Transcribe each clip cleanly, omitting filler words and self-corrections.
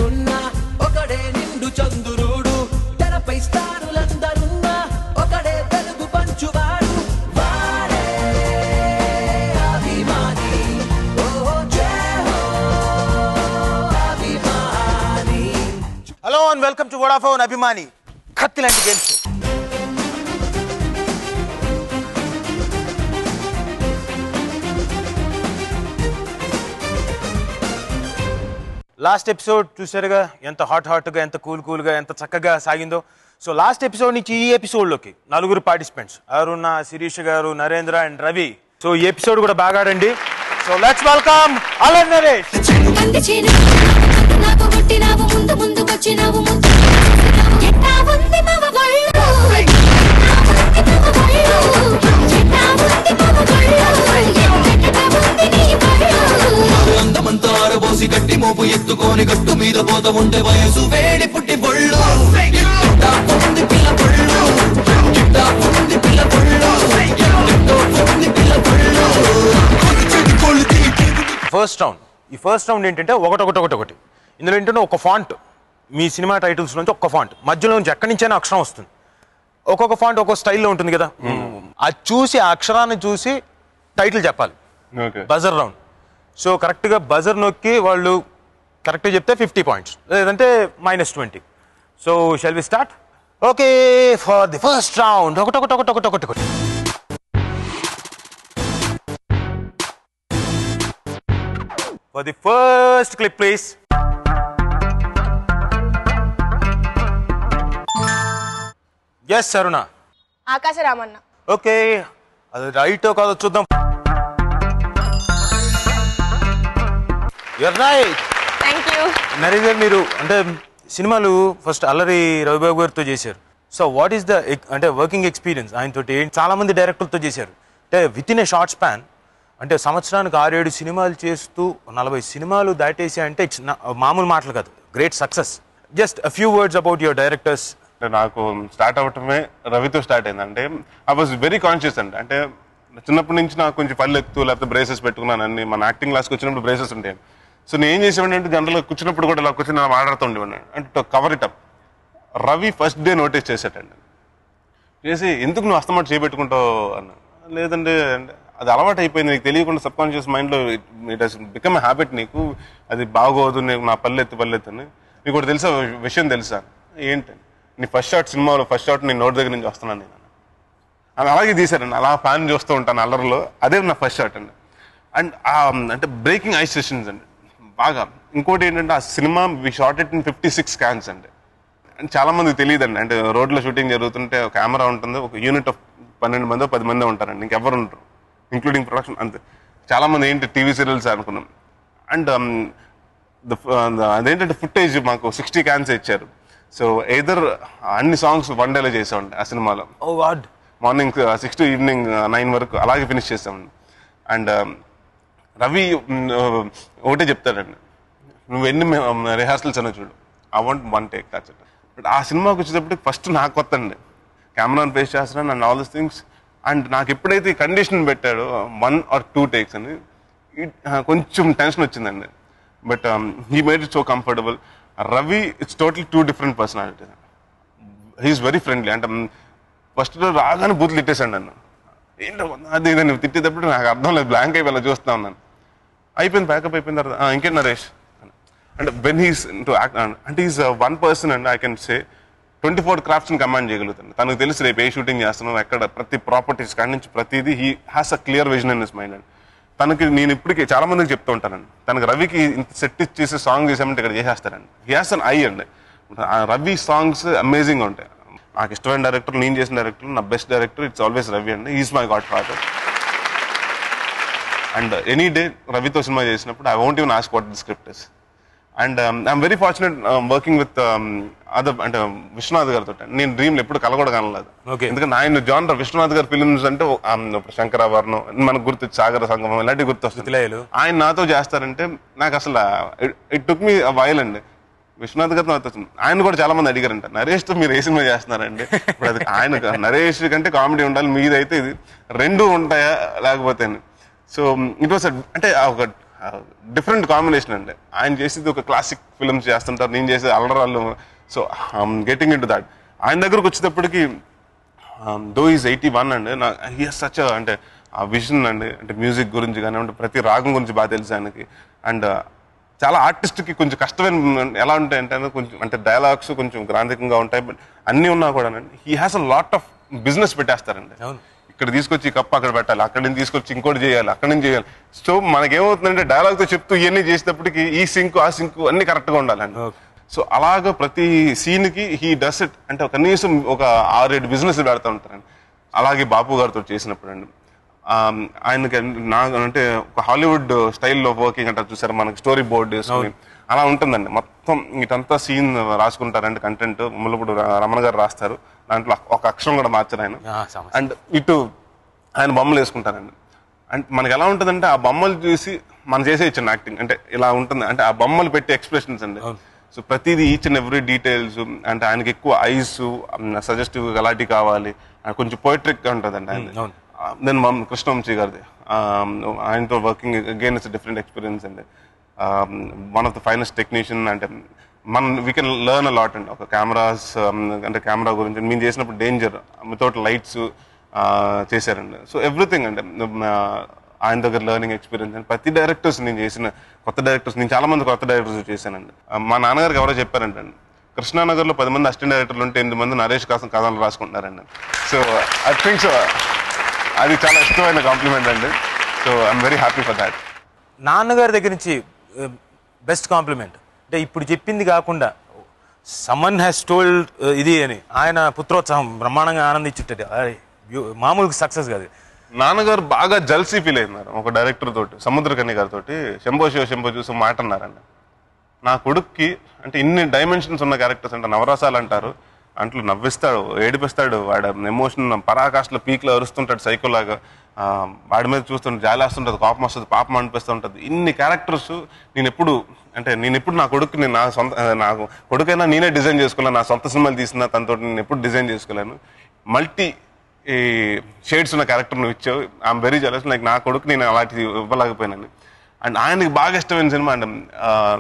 ఉన్నా ఒకడే నిండు చంద్రుడు తెరపై స్టారులందరున్నా ఒకడే వెలుగు పంచువాడు వాడే అభిమాని ఓ జయ హో అభిమాని. Hello and welcome to Vodafone అభిమాని కత్తి లాంటి గేమ్ షో. లాస్ట్ ఎపిసోడ్ చూసారుగా ఎంత హాట్గా ఎంత కూల్గా ఎంత చక్కగా సాగిందో. సో లాస్ట్ ఎపిసోడ్ నుంచి ఈ ఎపిసోడ్లోకి 4 participants Aruna, Sirish garu, Narendra and Ravi. So ఈ ఎపిసోడ్ కూడా బాగా ఆడండి. So let's welcome Allari Naresh. పోసి గట్టి మోపు ఎత్తుకొని గట్టు మీద పోత ఉంటే వయసు వేడి పుట్టి పొళ్ళు పిల్ల పొళ్ళు పిల్ల పొళ్ళు. First round. ఈ ఫస్ట్ రౌండ్ ఏంటంటే ఒకటి. ఇందులో ఏంటంటే ఒక ఫాంట్, మీ సినిమా టైటిల్స్ నుంచి ఒక్క ఫాంట్, మధ్యలో నుంచి ఎక్కడి నుంచైనా అక్షరం వస్తుంది. ఒక్కొక్క ఫాంట్ ఒక్కొక్క స్టైల్లో ఉంటుంది కదా, అది చూసి ఆ అక్షరాన్ని చూసి టైటిల్ చెప్పాలి. Buzzer round. సో కరెక్ట్గా బజర్ నొక్కి వాళ్ళు కరెక్ట్గా చెప్తే 50 పాయింట్స్, లేదంటే -20. So shall we start? Okay, for the first round ఒకటి. For the first clip please. Yes Aruna. Akasharamanna. Okay, అది రైట్ కాదో చూద్దాం. You're right. Thank you. Naresh garu, మీరు అంటే సినిమాలు ఫస్ట్ అల్లరి రవిబాబు గారితో చేశారు. సో వాట్ ఈస్ ద అంటే వర్కింగ్ ఎక్స్పీరియన్స్ ఆయనతోటి? చాలా మంది డైరెక్టర్లతో చేశారు. అంటే with in A short span, అంటే సంవత్సరానికి 6-7 సినిమాలు చేస్తూ 40 సినిమాలు దాటేసి అంటే ఇట్స్ మామూలు మాటలు కాదు. Great success. Just a few words about your directors. నాకు స్టార్ట్ అవ్వటమే రవితో స్టార్ట్ అయింది. అంటే ఐ వాజ్ వెరీ కాన్షియస్ అండి. అంటే చిన్నప్పటి నుంచి నాకు కొంచెం పళ్ళు ఎత్తు లేకపోతే బ్రేసెస్ పెట్టుకున్నాను అన్ని. మన యాక్టింగ్ క్లాస్కి వచ్చినప్పుడు బ్రేసెస్ ఉంటాయి. సో నేను ఏం చేసేవాడిని అంటే జనరల్గా కూర్చున్నప్పుడు కూడా ఇలా కూర్చొని నేను మాట్లాడుతూ ఉండేవాడిని. అంటే cover it up. Ravi first day notice చేసేటండి. చేసి ఎందుకు నువ్వు అస్తమాట చేపెట్టుకుంటావు అన్న. లేదంటే అది అలవాటు అయిపోయింది, నీకు తెలియకుండా సబ్ కాన్షియస్ మైండ్లో it has become a habit. నీకు అది బాగోదు, నీకు నా పల్లెత్తు అని. నీకు ఒకటి తెలుసా, విషయం తెలుసా? ఏంటి? నీ ఫస్ట్ షాట్ సినిమాలో ఫస్ట్ షాట్ నీ నోటి దగ్గర నుంచి వస్తున్నాను నేను అని అలాగే తీశారండి. అలా ఫ్యాన్ చూస్తూ ఉంటాను అల్లరిలో. అదే నా ఫస్ట్ షాట్ అండి. అండ్ అంటే బ్రేకింగ్ ఐస్ సెషన్స్ అండి బాగా. ఇంకోటి ఏంటంటే ఆ cinema we shot it in 56 cans అండి. అండ్ చాలా మందికి తెలియదండి. అంటే రోడ్లో షూటింగ్ జరుగుతుంటే ఒక కెమెరా ఉంటుంది, ఒక యూనిట్ ఆఫ్ 12 మందో 10 మందో ఉంటారండి, ఇంకెవరు ఉంటారు, ఇంక్లూడింగ్ ప్రొడక్షన్ అంతే. చాలా మంది ఏంటి టీవీ సీరియల్స్ అనుకున్నాం. అండ్ అదేంటంటే ఫుటేజ్ మాకు 60 క్యాన్స్ ఇచ్చారు. సో ఎయిదర్ అన్ని సాంగ్స్ 1 డేలో చేసామండి ఆ సినిమాలో. మార్నింగ్ 6 to ఈవినింగ్ 9 వరకు అలాగే ఫినిష్ చేసామండి. అండ్ రవి ఒకటే చెప్తాడండి, నువ్వు ఎన్ని రిహార్సల్స్ అన్న చూడు, ఐ వాంట్ 1 టేక్. బట్ ఆ సినిమాకి వచ్చేటప్పుడు ఫస్ట్ నాకు కొత్త అండి, కెమెరాని ఫేస్ చేస్తున్నాను and all this things. And నాకు ఎప్పుడైతే ఈ కండిషన్ పెట్టాడో 1 or 2 టేక్స్ అని కొంచెం టెన్షన్ వచ్చిందండి. But he made it so comfortable. Ravi it's totally 2 different personalities. He's very friendly. అంటే ఫస్ట్ రాగానే బూతులు తిట్టేశాడు నన్ను. ఏంటో అది నేను తిట్టేటప్పుడు నాకు అర్థం లేదు, బ్లాంక్ అయిపోయి అలా చూస్తా ఉన్నాను. అయిపోయింది, ప్యాకప్ అయిపోయిన తర్వాత ఇంకేంటి నరేష్ అంటే వెన్ హీస్ టు యాక్ట్ అంటే is 1 person and I can say 24 క్రాఫ్ట్స్ని కమాండ్ చేయగలుగుతాను. తనకు తెలుసు రేపు ఏ షూటింగ్ చేస్తున్నాం, ఎక్కడ ప్రతి ప్రాపర్టీస్ కాడి నుంచి ప్రతిదీ he has a clear vision in his mind అండి. తనకి నేను ఇప్పటికీ చాలా మందికి చెప్తూ ఉంటానండి, తనకు రవికి ఇంత సెట్ ఇచ్చేసి సాంగ్ చేసామంటే ఇక్కడ చేసేస్తారండి. హీ హ్యాస్ అన్ ఐ అండి. రవి సాంగ్స్ అమేజింగ్గా ఉంటాయి. నాకు ఇష్టమైన డైరెక్టర్, నేను చేసిన డైరెక్టర్, నా best director it's always Ravi అండి. Is my godfather. And any day రవితో సినిమా చేసినప్పుడు I won't even ask what the script is. And I'm very fortunate working with other అంటే విశ్వనాథ్ గారితో. నేను డ్రీమ్లు ఎప్పుడు కలగొడ కనలేదు. ఎందుకంటే ఆయన జానర్ విశ్వనాథ్ గారి ఫిల్మ్స్ అంటే శంకరాభరణం, మనకు గుర్తు సాగర సంగమం ఇలాంటివి గుర్తొస్తుంది. ఆయన నాతో చేస్తారంటే నాకు అసలు ఇట్ టుక్ మీ వైల్ అండి. విశ్వనాథ్ గారితో నాతో ఆయన కూడా చాలా మంది అడిగారంట, నరేష్తో మీరు ఏ సినిమా చేస్తున్నారండి? ఇప్పుడు అది ఆయన నరేష్ కంటే కామెడీ ఉండాలి, మీదైతే ఇది 2 ఉంటాయా లేకపోతే. సో ఇట్ వాస్ అంటే ఒక డిఫరెంట్ కాంబినేషన్ అండి. ఆయన చేసేది ఒక క్లాసిక్ ఫిల్మ్స్ చేస్తుంటారు, నేను చేసేది అల్లరాళ్ళు. So getting into that. ఆయన దగ్గరకు వచ్చేటప్పటికి దో ఈజ్ 81 అండి, హీ హస్ సచ్ అంటే ఆ విజన్ అండి, అంటే మ్యూజిక్ గురించి కానివ్వండి, ప్రతి రాగం గురించి బాగా తెలుసు ఆయనకి. అండ్ చాలా ఆర్టిస్ట్కి కొంచెం కష్టమైన ఎలా ఉంటాయి అంటే కొంచెం అంటే డైలాగ్స్ కొంచెం గ్రాంధికంగా ఉంటాయి, బట్ అన్నీ ఉన్నా కూడా he has a lot of business పెట్టేస్తారండి. ఇక్కడ తీసుకొచ్చి కప్పు అక్కడ పెట్టాలి, అక్కడి నుంచి తీసుకొచ్చి ఇంకోటి చేయాలి, అక్కడి నుంచి చేయాలి. సో మనకేమవుతుందంటే డైలాగ్తో చెప్తూ ఇవన్నీ చేసేటప్పటికి ఈ సింక్ ఆ సింక్ అన్ని కరెక్ట్గా ఉండాలండి. సో అలాగ ప్రతి సీన్కి హీ డస్ ఇట్. అంటే కనీసం ఒక 6-7 బిజినెస్ పెడతా ఉంటారండి. అలాగే బాపు గారితో చేసినప్పుడు అండి ఆయనకి అంటే ఒక హాలీవుడ్ స్టైల్లో వర్కింగ్ అంటారు చూసారు, మనకి స్టోరీ బోర్డ్ వేసుకుని అలా ఉంటుందండి. మొత్తం ఇటంతా సీన్ రాసుకుంటారంటే కంటెంట్ ముల్లపూడి రమణ గారు రాస్తారు, దాంట్లో ఒక అక్షరం కూడా మార్చారు ఆయన. అండ్ ఇటు ఆయన బొమ్మలు వేసుకుంటారండి. అండ్ మనకి ఎలా ఉంటుందంటే ఆ బొమ్మలు చూసి మనం చేసే ఇచ్చిన యాక్టింగ్ అంటే ఇలా ఉంటుంది, అంటే ఆ బొమ్మలు పెట్టే ఎక్స్ప్రెషన్స్ అండి. సో ప్రతిదీ ఈచ్ అండ్ ఎవ్రీ డీటెయిల్స్, అంటే ఆయనకి ఎక్కువ ఐస్ సజెస్టివ్ అలాంటివి కావాలి, కొంచెం పోయిట్రిక్ ఉంటుందండి ఆయన. దెన్ కృష్ణవంశీ గారిది ఆయనతో working again it's different experience అండి. One of the finest technician. అంటే we can learn a lot అండి ఒక కెమెరాస్, అంటే కెమెరా గురించి మేము చేసినప్పుడు డేంజర్ వితౌట్ లైట్స్ చేశారండి. సో ఎవ్రీథింగ్ అంటే ఆయన దగ్గర లెర్నింగ్ ఎక్స్పీరియన్స్ అండి. ప్రతి డైరెక్టర్స్ నేను చేసిన కొత్త డైరెక్టర్స్, నేను చాలా మంది కొత్త డైరెక్టర్స్ చేశానండి. మా నాన్నగారికి ఎవరో చెప్పారంటండి, కృష్ణానగర్లో 10 మంది అసిస్టెంట్ డైరెక్టర్లు ఉంటే 8 మంది నరేష్ కోసం కథలు రాసుకుంటున్నారండి. సో ఐ థింక్ సో అది చాలా ఇష్టమైన కాంప్లిమెంట్ అండి. So I'm very happy for that. నాన్నగారి దగ్గర నుంచి బెస్ట్ కాంప్లిమెంట్ అంటే ఇప్పుడు చెప్పింది కాకుండా సమ్మన్ హ్యాస్ టోల్డ్ ఇది అని ఆయన పుత్రోత్సాహం బ్రహ్మాండంగా ఆనందించుంటుంది, మామూలుగా సక్సెస్ కాదు. నాన్నగారు బాగా జల్సీ ఫీల్ అయినారు ఒక డైరెక్టర్ తోటి, సముద్రకని గారితో శంభో శివ శంభో చూసి మాట అన్నారండి. నా కొడుక్కి అంటే ఇన్ని డైమెన్షన్స్ ఉన్న క్యారెక్టర్స్ అంటే నవరసాలు అంటారు, అంట్లో నవ్విస్తాడు, ఏడిపిస్తాడు, వాడు ఎమోషన్ పరాకాష్లో పీక్లో అరుస్తుంటాడు సైకోలాగా, వాడి మీద చూస్తుంటే జాలేస్తుంటుంది, కోపం వస్తుంది, పాపం అనిపిస్తూ ఉంటుంది. ఇన్ని క్యారెక్టర్స్ నేను ఎప్పుడు నా కొడుకు నా సొంత నాకు కొడుకైనా నేనే డిజైన్ చేసుకోలేను, నా సొంత సినిమాలు తీసిన తనతో నేను ఎప్పుడు డిజైన్ చేసుకోలేను. మల్టీ ఈ షేడ్స్ ఉన్న క్యారెక్టర్ నువ్వు ఇచ్చావు, ఐఎమ్ వెరీ జెలస్. లైక్ నా కొడుకు నేను అలాంటిది ఇవ్వలేకపోయినాను. అండ్ ఆయనకి బాగా ఇష్టమైన సినిమా అండి.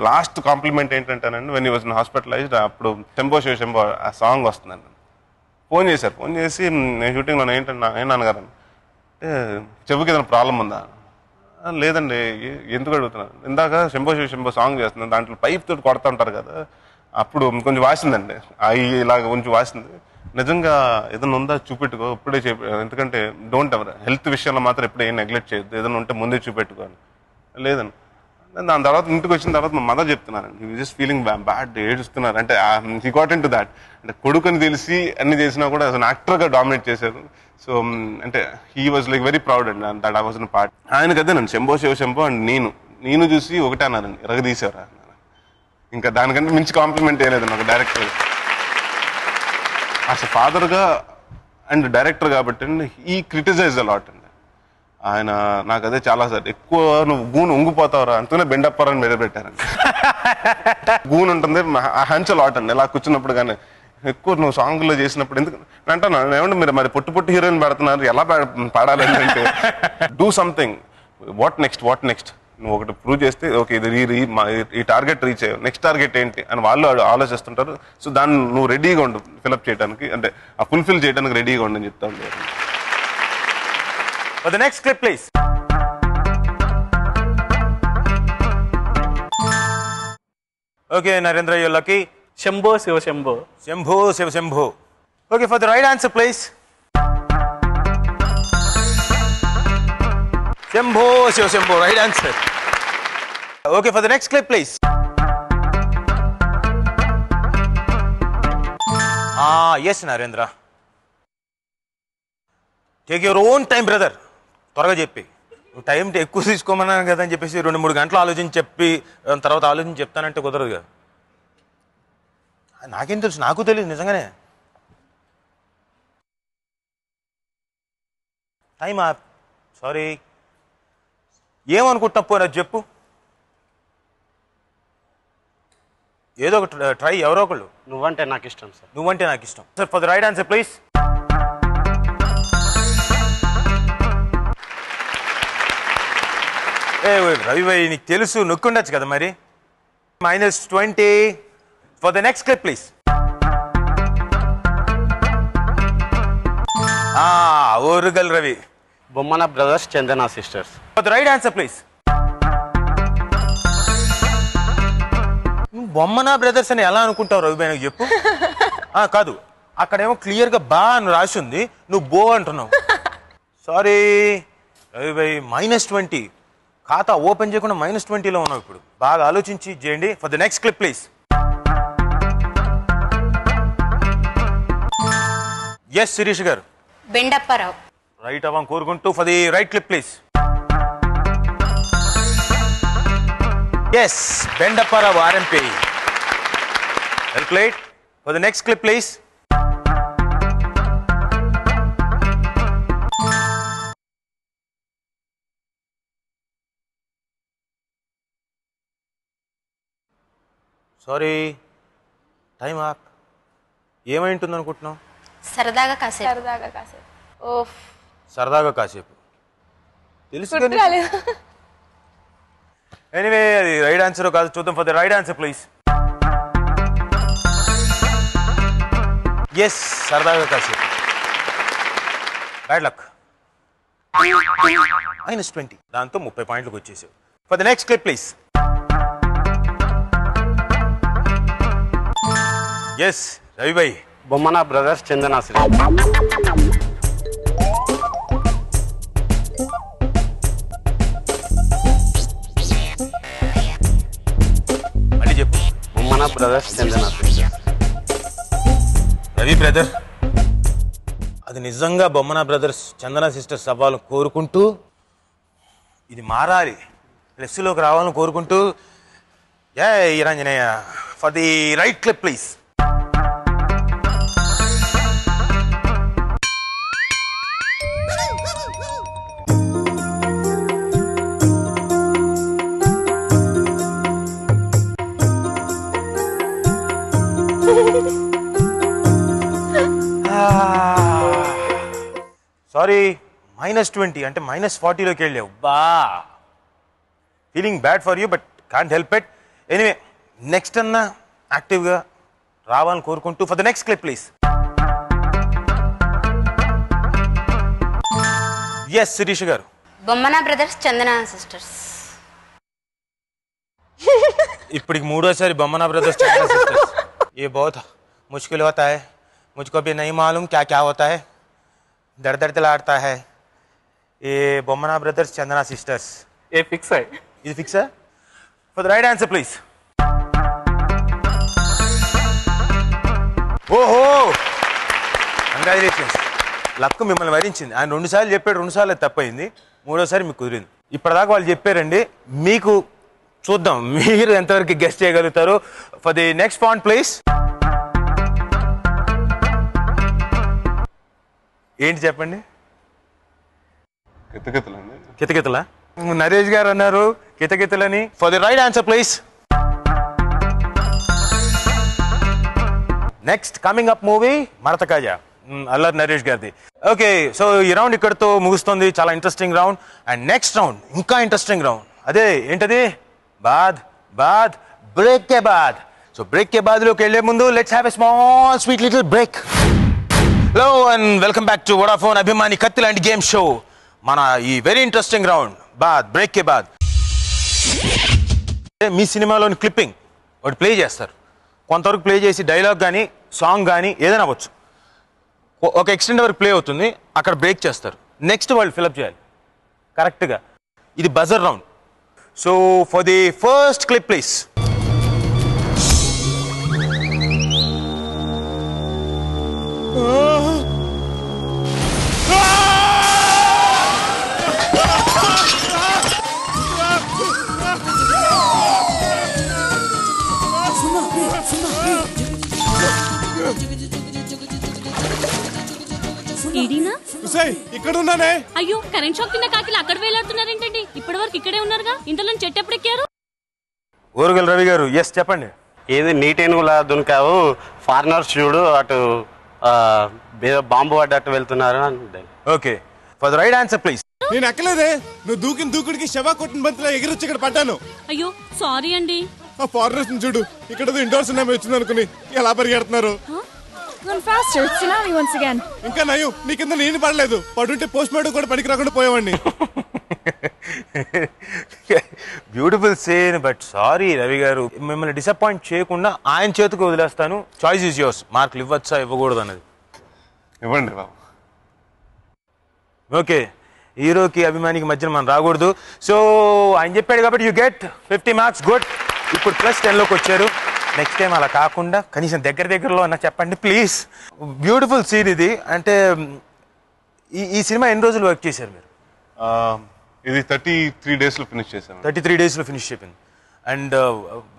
లాస్ట్ కాంప్లిమెంట్ ఏంటంటేనండి, వెన్ యూ వాజ్ హాస్పిటలైజ్డ్, అప్పుడు శంభో శివ శంభో ఆ సాంగ్ వస్తుందండి. ఫోన్ చేసి నేను షూటింగ్లో నాన్నగారు అంటే చెవుకి ఏదైనా ప్రాబ్లం ఉందా? లేదండి. ఎందుకు అడుగుతున్నాను? ఇందాక శంభో శివ శంభో సాంగ్ చేస్తున్నాను, దాంట్లో పైప్ తోటి కొడతా ఉంటారు కదా, అప్పుడు కొంచెం వాసిందండి, అవి ఇలాగ కొంచెం వాసింది. నిజంగా ఏదైనా ఉందా చూపెట్టుకో, ఇప్పుడే ఎందుకంటే డోంట్ ఎవర్ హెల్త్ విషయంలో మాత్రం ఎప్పుడు ఏం నెగ్లెక్ట్ చేయొద్దు, ఏదైనా ఉంటే ముందే చూపెట్టుకోవాలి. లేదండి. దాని తర్వాత ఇంటికి వచ్చిన తర్వాత మా మదర్ చెప్తున్నారండి, హీ జస్ట్ ఫీలింగ్ బ్యాడ్, ఏడుస్తున్నారు. అంటే he got in to that. అంటే కొడుకుని తెలిసి అన్ని చేసినా కూడా అసలు యాక్టర్గా డామినేట్ చేశారు. సో అంటే he was like very proud అండి that I was in part. ఆయనకి అదే నన్ను శంభో శివ శంభో అండ్ నేను చూసి ఒకటే అన్నారండి, ఎరగదీశారు. ఇంకా దానికంటే మించి కాంప్లిమెంట్ వేయలేదండి ఒక డైరెక్టర్. అసలు ఫాదర్గా అండ్ డైరెక్టర్ కాబట్టి అండి ఈ క్రిటిసైజ్ అలాట్ అండి. ఆయన నాకు అదే చాలా సార్ ఎక్కువ నువ్వు గూను ఉంగిపోతావురా అంతనే బెండప్పారని మీద పెట్టారండి. గూన్ ఉంటుంది హంచ్ అలాట్ అండి ఇలా కూర్చున్నప్పుడు. కానీ ఎక్కువ నువ్వు సాంగ్లో చేసినప్పుడు ఎందుకు అంటాను ఏమంటే మీరు మరి పొట్టు హీరోయిన్ పెడుతున్నారు, ఎలా పాడాలి అంటే డూ సంథింగ్, వాట్ నెక్స్ట్ నువ్వు ఒకటి ప్రూవ్ చేస్తే ఓకే ఇది ఈ టార్గెట్ రీచ్ అయ్యావు, నెక్స్ట్ టార్గెట్ ఏంటి అని వాళ్ళు ఆలోచిస్తుంటారు. సో దాన్ని నువ్వు రెడీగా ఉండు ఫిల్అప్ చేయడానికి, అంటే ఆ ఫుల్ఫిల్ చేయడానికి రెడీగా ఉండని చెప్తా ఉండేది. For the next clip, please. Okay, Narendra, you're lucky. Shambho Shiva Shambho. Shambho Shiva Shambho. Okay, for the right answer, please. Shambho Shiva Shambho, right answer. Okay, for the next clip, please. Yes, Narendra. Take your own time, brother. త్వరగా చెప్పి time ఎక్కువ తీసుకోమన్నాను కదా అని చెప్పేసి 2-3 గంటలు ఆలోచించి చెప్పి తర్వాత ఆలోచించి చెప్తానంటే కుదరదు కదా. నాకేం తెలుసు, నాకు తెలియదు నిజంగానే. టైం సారీ ఏమనుకుంటున్నా పోయినా చెప్పు, ఏదో ఒక ట్రై, ఎవరో ఒకళ్ళు. నువ్వంటే నాకు ఇష్టం సార్. నువ్వంటే నాకు ఇష్టం sir. For the right answer please. Ravi bhai నీకు తెలుసు నొక్కుండొచ్చు కదా మరి. -20 for the next clip please. Orugal Ravi. Bommana brothers Chandana sisters. For the right answer please. Bommana brothers అని ఎలా అనుకుంటావు రవి భాయ్ నాకు చెప్పు. కాదు అక్కడేమో క్లియర్గా బా అని రాసి ఉంది, నువ్వు బో అంటున్నావు. సారీ రవి భాయ్. -20 ఖాతా ఓపెన్ చేయకుండా -20లో ఉన్నావు ఇప్పుడు. బాగా ఆలోచించి చేయండి. For the next clip please. Yes Shirish garu. Bendapparao. Right అవ్వం కోరుకుంటూ for the right clip please. Yes Bendapparao RMP. Well played. For the next clip please. Sorry time up. ఏమైంటుంది అనుకుంటున్నావు? సరదాగా కాసేపు. ఓఫ్ సరదాగా కాసేపు తెలుసు. ఎనీవే అది రైట్ ఆన్సర్ కాదు, చూద్దాం. For the right answer please. Yes సరదాగా కాసేపు. Bad luck. -20 దాంతో 30 పాయింట్లకు వచ్చేసావు. For the next clip please. Yes Ravi bhai. Bommana brothers Chandana sisters. మళ్ళీ చెప్పు. Bommana brothers Chandana sisters. Ravi brother అది నిజంగా బొమ్మన బ్రదర్స్ చందన సిస్టర్స్ అవ్వాలని కోరుకుంటూ, ఇది మారాలి ప్లస్లోకి రావాలని కోరుకుంటూ, ఈరంజనేయ for the right clip please. Sorry -20 అంటే -40లోకి వెళ్ళావు. బా feeling bad for you but can't help it. Anyway next అన్న యాక్టివ్గా రావాలని కోరుకుంటూ for the next clip please. Yes Shirish garu. Bommana brothers Chandana sisters. ఇప్పటికి మూడోసారి బొమ్మన బ్రదర్స్ చందన సిస్టర్స్. ये बहुत मुश्किल होता है, मुझको भी नहीं मालूम क्या क्या होता है, दर्द दर्द लाड़ता है. ये बొమ్మన ब्रदर्स चंदना सिस्टर्स. ఏ ఫిక్స్ అయ్యి. ఇది ఫిక్సా? For the right answer please. ఓహో కంగ్రాచులేషన్స్. లక్ మిమ్మల్ని వరించింది. ఆయన 2 సార్లు చెప్పాడు, 2 సార్లు తప్పయింది, 3వసారి మీకు కుదిరింది. ఇప్పటిదాకా వాళ్ళు చెప్పారండి, మీకు చూద్దాం మీరు ఎంతవరకు గెస్ట్ చేయగలుగుతారు. For the next point please. ఏంటి చెప్పండి. కితకితలా? నరేష్ గారు అన్నారు కితకితలని. For the right answer please. Next coming up movie మరతకాజా, అల్లరి నరేష్ గారిది. ఓకే సో ఈ రౌండ్ ఇక్కడతో ముగుస్తుంది. చాలా interesting round. And next round ఇంకా ఇంట్రెస్టింగ్ రౌండ్. అదే ఏంటది? బాద్ బాద్ బ్రేక్ కే బాద్. సో బ్రేక్ కే బాద్ లోకి వెళ్లే ముందు let's have a small sweet little break. Hello and welcome back to Vodafone అభిమాని కత్తి లాంటి గేమ్ షో. మన ఈ వెరీ ఇంట్రెస్టింగ్ రౌండ్ బాద్ బ్రేక్ కే బాద్. మీ సినిమాలోని క్లిప్పింగ్ ఒకటి ప్లే చేస్తారు. కొంతవరకు ప్లే చేసి డైలాగ్ కానీ సాంగ్ కానీ ఏదైనా అవ్వచ్చు. ఒక ఎక్స్టెండ్ వరకు ప్లే అవుతుంది, అక్కడ బ్రేక్ చేస్తారు. నెక్స్ట్ వాళ్ళు ఫిలప్ చేయాలి కరెక్ట్గా. ఇది buzzer round. So for the first clip please. ఇక్కడ ఉన్నానే. అయ్యో కరెంట్ షాక్ కింద కాకిలు అక్కడ వేలాడుతున్నారేంటండి? ఇప్పటి వరకు ఇక్కడే ఉన్నారుగా, ఇంతలో చెట్టు ఎప్పుడు ఎక్కారు? ఓరుగల్ రవి గారు ఎస్ చెప్పండి. ఏది నీటేనుగులా దునికావు, ఫారినర్స్ చూడు అటు బాంబు పడ్డట్టు వెళ్తున్నారు. Okay for the right answer please. నేను ఎక్కలేదే. నువ్వు దూకిన దూకుడికి శవా కొట్టిన బంతిలో ఎగిరొచ్చి ఇక్కడ పడ్డాను. అయ్యో సారీ అండి. ఆ ఫారినర్స్ చూడు, ఇక్కడ ఇండోర్ సినిమా వచ్చింది అనుకుని ఎలా పరిగెడుతున్నారు. ఇంకా నయం నీ కింద నేను పడలేదు. పడుంటే పోస్ట్ మార్టం కూడా పనికి రాకుండా పోయేవాడిని. Beautiful scene. But sorry Ravi garu, మిమ్మల్ని డిసప్పాయింట్ చేయకుండా ఆయన చేతికి వదిలేస్తాను. Choice is yours. మార్కులు ఇవ్వచ్చా ఇవ్వకూడదు అన్నది ఇవ్వండి బాబు. ఓకే, హీరోకి అభిమానికి మధ్యన మనం రాకూడదు. సో ఆయన చెప్పాడు కాబట్టి యూ గెట్ 50 మార్క్స్. గుడ్. ఇప్పుడు +10లోకి వచ్చారు. నెక్స్ట్ టైం అలా కాకుండా కనీసం దగ్గరలో అన్న చెప్పండి ప్లీజ్. బ్యూటిఫుల్ సీన్ ఇది. అంటే ఈ సినిమా ఎన్ని రోజులు వర్క్ చేశారు మీరు? ఇది 33 డేస్లో ఫినిష్ చేశాను. 33 డేస్లో ఫినిష్ అయిపోయింది. అండ్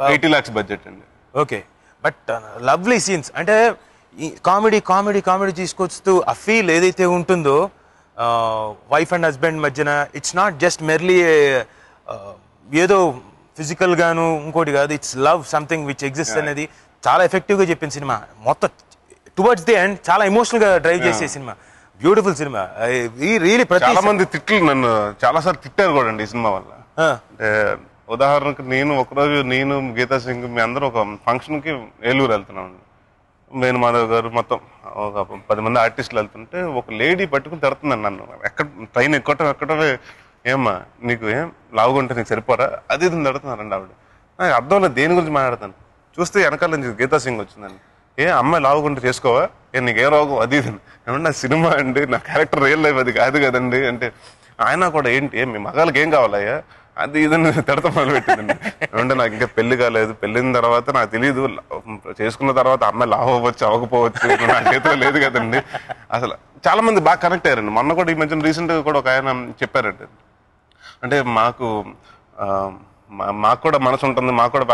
80 lakhs బడ్జెట్ అండి. Okay, but lovely scenes. అంటే కామెడీ తీసుకొస్తూ ఆ ఫీల్ ఏదైతే ఉంటుందో వైఫ్ అండ్ హస్బెండ్ మధ్యన, ఇట్స్ నాట్ జస్ట్ మెర్లీ ఏదో ఫిజికల్ గాను ఇంకోటి కాదు. It's love something which exist అనేది చాలా ఎఫెక్టివ్గా చెప్పిన సినిమా. మొత్తం టువర్డ్స్ ది ఎండ్ చాలా ఎమోషనల్గా డ్రైవ్ చేసే సినిమా. Beautiful cinema. చాలా మంది తిట్లు నన్ను చాలాసార్లు తిట్టారు కూడా అండి ఈ సినిమా వల్ల. అంటే ఉదాహరణకు ఒకరోజు నేను గీతా సింగ్ మీ అందరూ ఒక ఫంక్షన్కి ఏలూరు వెళ్తున్నాం. నేను మాధవ్ గారు మొత్తం ఒక 10 మంది ఆర్టిస్టులు వెళ్తుంటే ఒక లేడీ పట్టుకుని తిడుతున్నాను నన్ను. ట్రైన్ ఎక్కడమే ఏమ్మా నీకు ఏం లావుగుంటే నీకు సరిపోరా అది ఇది తిడుతున్నారండి ఆవిడ. నాకు అర్థం లేదు దేని గురించి మాట్లాడతాను. చూస్తే వెనకాల నుంచి గీతా సింగ్ వచ్చిందండి. అమ్మాయి లావుగుంటే చేసుకోవా, నీకు ఏ రోగం అది ఇది. ఏమన్నా సినిమా అండి, నా క్యారెక్టర్ రియల్ లైఫ్ అది కాదు కదండి అంటే ఆయన కూడా ఏంటి మీ మగాళ్ళకి ఏం కావాలయ్యా అది ఇదని తిడత మొదలు పెట్టిందండి. ఏమంటే నాకు ఇంకా పెళ్లి కాలేదు, పెళ్ళిన తర్వాత నాకు తెలియదు, చేసుకున్న తర్వాత అమ్మాయి లావ్ అవ్వచ్చు అవ్వకపోవచ్చు నా చేతిలో లేదు కదండి. అసలు చాలా మంది బాగా కనెక్ట్ అయ్యారండి. మొన్న కూడా ఈ మధ్యన రీసెంట్గా కూడా ఒక ఆయన చెప్పారండి, అంటే మాకు కూడా మనసు ఉంటుంది, మాకు కూడా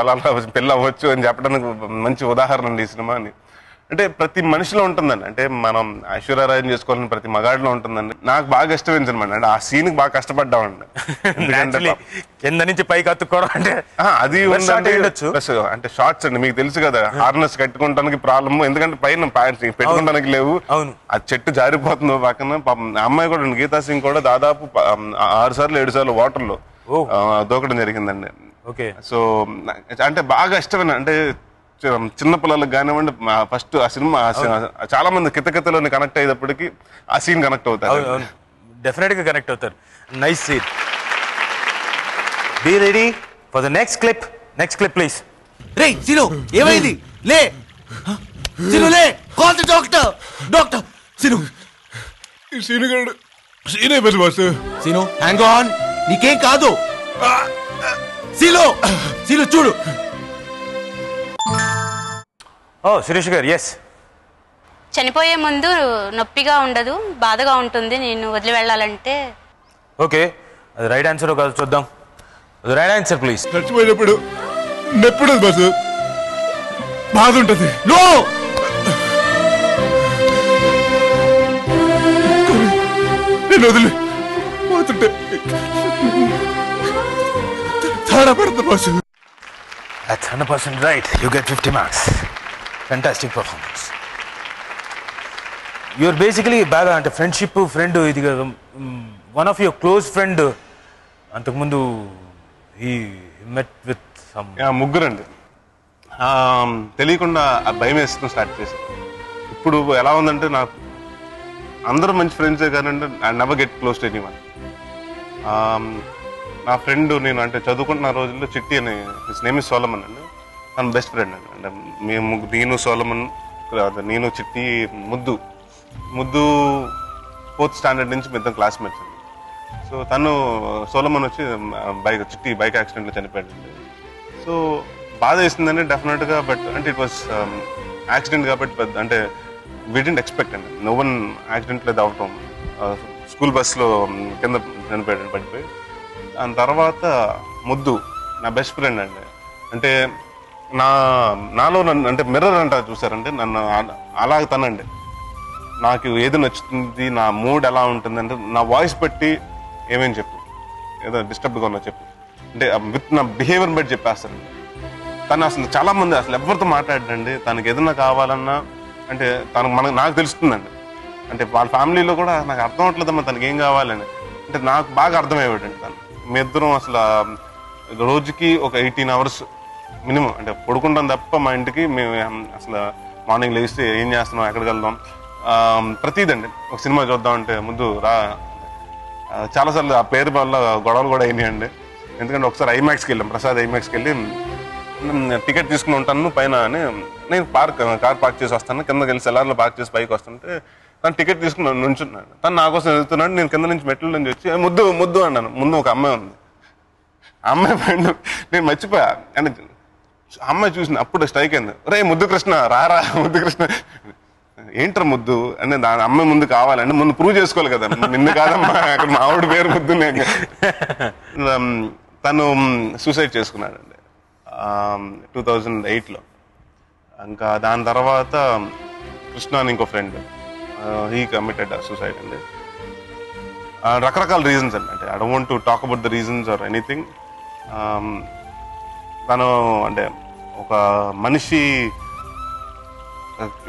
పెళ్ళి అవ్వచ్చు అని చెప్పడానికి మంచి ఉదాహరణ అండి ఈ సినిమా అని. అంటే ప్రతి మనిషిలో ఉంటుందండి. అంటే మనం ఐశ్వర్యరాయని చేసుకోవాలని ప్రతి మగాడిలో ఉంటుందండి. నాకు బాగా ఇష్టమైందనమాట. అంటే ఆ సీన్కి బాగా కష్టపడ్డామండి. కింద నుంచి పైకి అత్తుకోవడం అంటే అది అంటే షార్ట్స్ అండి, మీకు తెలుసు కదా, హార్నెస్ కట్టుకోవడానికి ప్రాబ్లమ్, ఎందుకంటే పైన పెట్టుకోవడానికి లేవు. ఆ చెట్టు జారిపోతుంది పక్కన. అమ్మాయి కూడా గీతా సింగ్ కూడా దాదాపు 6 సార్లు 7 సార్లు వాటర్లో దూకడం జరిగిందండి. సో అంటే బాగా ఇష్టమైన, అంటే చిన్న పిల్లలకు కానివ్వండి, ఫస్ట్ ఆ సినిమా చాలా మంది కితకితలోని కనెక్ట్ అయ్యేటప్పటికి ఆ సీన్ కనెక్ట్ అవుతారు. డెఫినెట్ గా కనెక్ట్ అవుతారు. Nice scene. Be ready for the next clip please. రేయ్ సీను ఏమైంది? లే సీను లే, కాల్ ది డాక్టర్. సీనే బాస్. సీను హ్యాంగ్ ఆన్, నీకేం కాదు. సీను చూడు. సురేష్ గారు. ఎస్. చనిపోయే ముందు నొప్పిగా ఉండదు, బాధగా ఉంటుంది నేను వదిలి వెళ్ళాలంటే. ఓకే, అది రైట్ ఆన్సర్ కాదు చూద్దాం. అది రైట్ ఆన్సర్ ప్లీజ్. చచ్చిపోయినప్పుడు నొప్పి బస్సు బాధ ఉంటుంది. నో, నేను వదిలి పోతుంటే తాడా పడుతుంది bus. That's 100% right. You get 50 marks. Fantastic performance. You're basically baga ante friendship friend idi kada. One of your close friend antakumundu he met with some ముగ్గురండి. తెలియకుండా ఆ భయం వేస్తూ స్టార్ట్ చేశాను. ఇప్పుడు ఎలా ఉందంటే నాకు అందరూ మంచి ఫ్రెండ్సే కానండి, I never get close to anyone. నా ఫ్రెండ్ నేను అంటే చదువుకుంటున్న రోజుల్లో చిట్టి అని, హిస్ నేమ్ ఇస్ సోలమన్ అండి, తన బెస్ట్ ఫ్రెండ్ అండి. అంటే మేము నేను సోలమన్, నేను చిట్టి, ముద్దు 4th స్టాండర్డ్ నుంచి మిగతా క్లాస్మేట్స్ అండి. సో తను సోలమన్ వచ్చి చిట్టి బైక్ యాక్సిడెంట్లో చనిపోయాడండి. సో బాధ వేస్తుందండి డెఫినెట్గా. బట్ అంటే ఇట్ వాస్ యాక్సిడెంట్ కాబట్టి పెద్ద అంటే వి డిడ్ంట్ ఎక్స్పెక్ట్ అండి. నో వన్ యాక్సిడెంట్లో అవటం, స్కూల్ బస్లో కింద చనిపోయాడు పడిపోయి. దాని తర్వాత ముద్దు నా బెస్ట్ ఫ్రెండ్ అండి. అంటే నాలో నన్ను అంటే మిర్రర్ అంటారు చూసారంటే, నన్ను అలాగ తనండి. నాకు ఏది నచ్చుతుంది, నా మూడ్ ఎలా ఉంటుందంటే నా వాయిస్ బట్టి ఏమేమి చెప్పు, ఏదో డిస్టర్బ్గా ఉన్నా చెప్పు అంటే విత్ నా బిహేవియర్ బట్టి చెప్పేస్తానండి. తను అసలు చాలా మంది అసలు ఎవరితో మాట్లాడండి, తనకి ఏదన్నా కావాలన్నా అంటే నాకు తెలుస్తుందండి. అంటే వాళ్ళ ఫ్యామిలీలో కూడా నాకు అర్థం అవట్లేదమ్మా తనకి ఏం కావాలని. అంటే నాకు బాగా అర్థమయ్యేవాడండి తను. మీ ఇద్దరం అసలు రోజుకి ఒక 18 hours మినిమం అంటే పడుకుంటాం తప్ప మా ఇంటికి మేము అసలు మార్నింగ్ లేస్తే ఏం చేస్తున్నాం, ఎక్కడికి వెళ్దాం, ప్రతిదండి. ఒక సినిమా చూద్దాం అంటే ముందు రా. చాలాసార్లు ఆ పేరు వల్ల గొడవలు కూడా అయినాయండి. ఎందుకంటే ఒకసారి ఐమాక్స్కి వెళ్ళాం, ప్రసాద్ ఐమాక్స్కి వెళ్ళి టికెట్ తీసుకుని ఉంటాను పైన అని. నేను కార్ పార్క్ చేసి వస్తాను, కిందకి వెళ్ళి సెలార్లో పార్క్ చేసి పైకి వస్తుంటే తను టికెట్ తీసుకుని నుంచున్నాడు. తను నా కోసం వెళ్తున్నాడు. నేను కింద నుంచి మెట్ల నుంచి వచ్చి ముద్దు ముద్దు అన్నాను. ముందు ఒక అమ్మాయి ఉంది, అమ్మాయి ఫ్రెండ్. నేను మర్చిపోయా అంటే అమ్మాయి చూసిన అప్పుడు స్ట్రైక్ అయింది, రే ముద్దు కృష్ణ రారా ముద్దు కృష్ణ. ఏంట్రా ముద్దు అంటే దాని అమ్మాయి ముందు కావాలంటే ముందు ప్రూవ్ చేసుకోవాలి కదా, నిన్ను కాదమ్మా అక్కడ మా ఆవిడ పేరు ముద్దు. నేను తను సూసైడ్ చేసుకున్నాడండి 2008లో. ఇంకా దాని తర్వాత కృష్ణ అని ఇంకో ఫ్రెండ్, హీ కమిటెడ్ సూసైడ్ అండి. రకరకాల రీజన్స్ అండి. అంటే I don't want to talk about the reasons or anything. తను అంటే ఒక మనిషి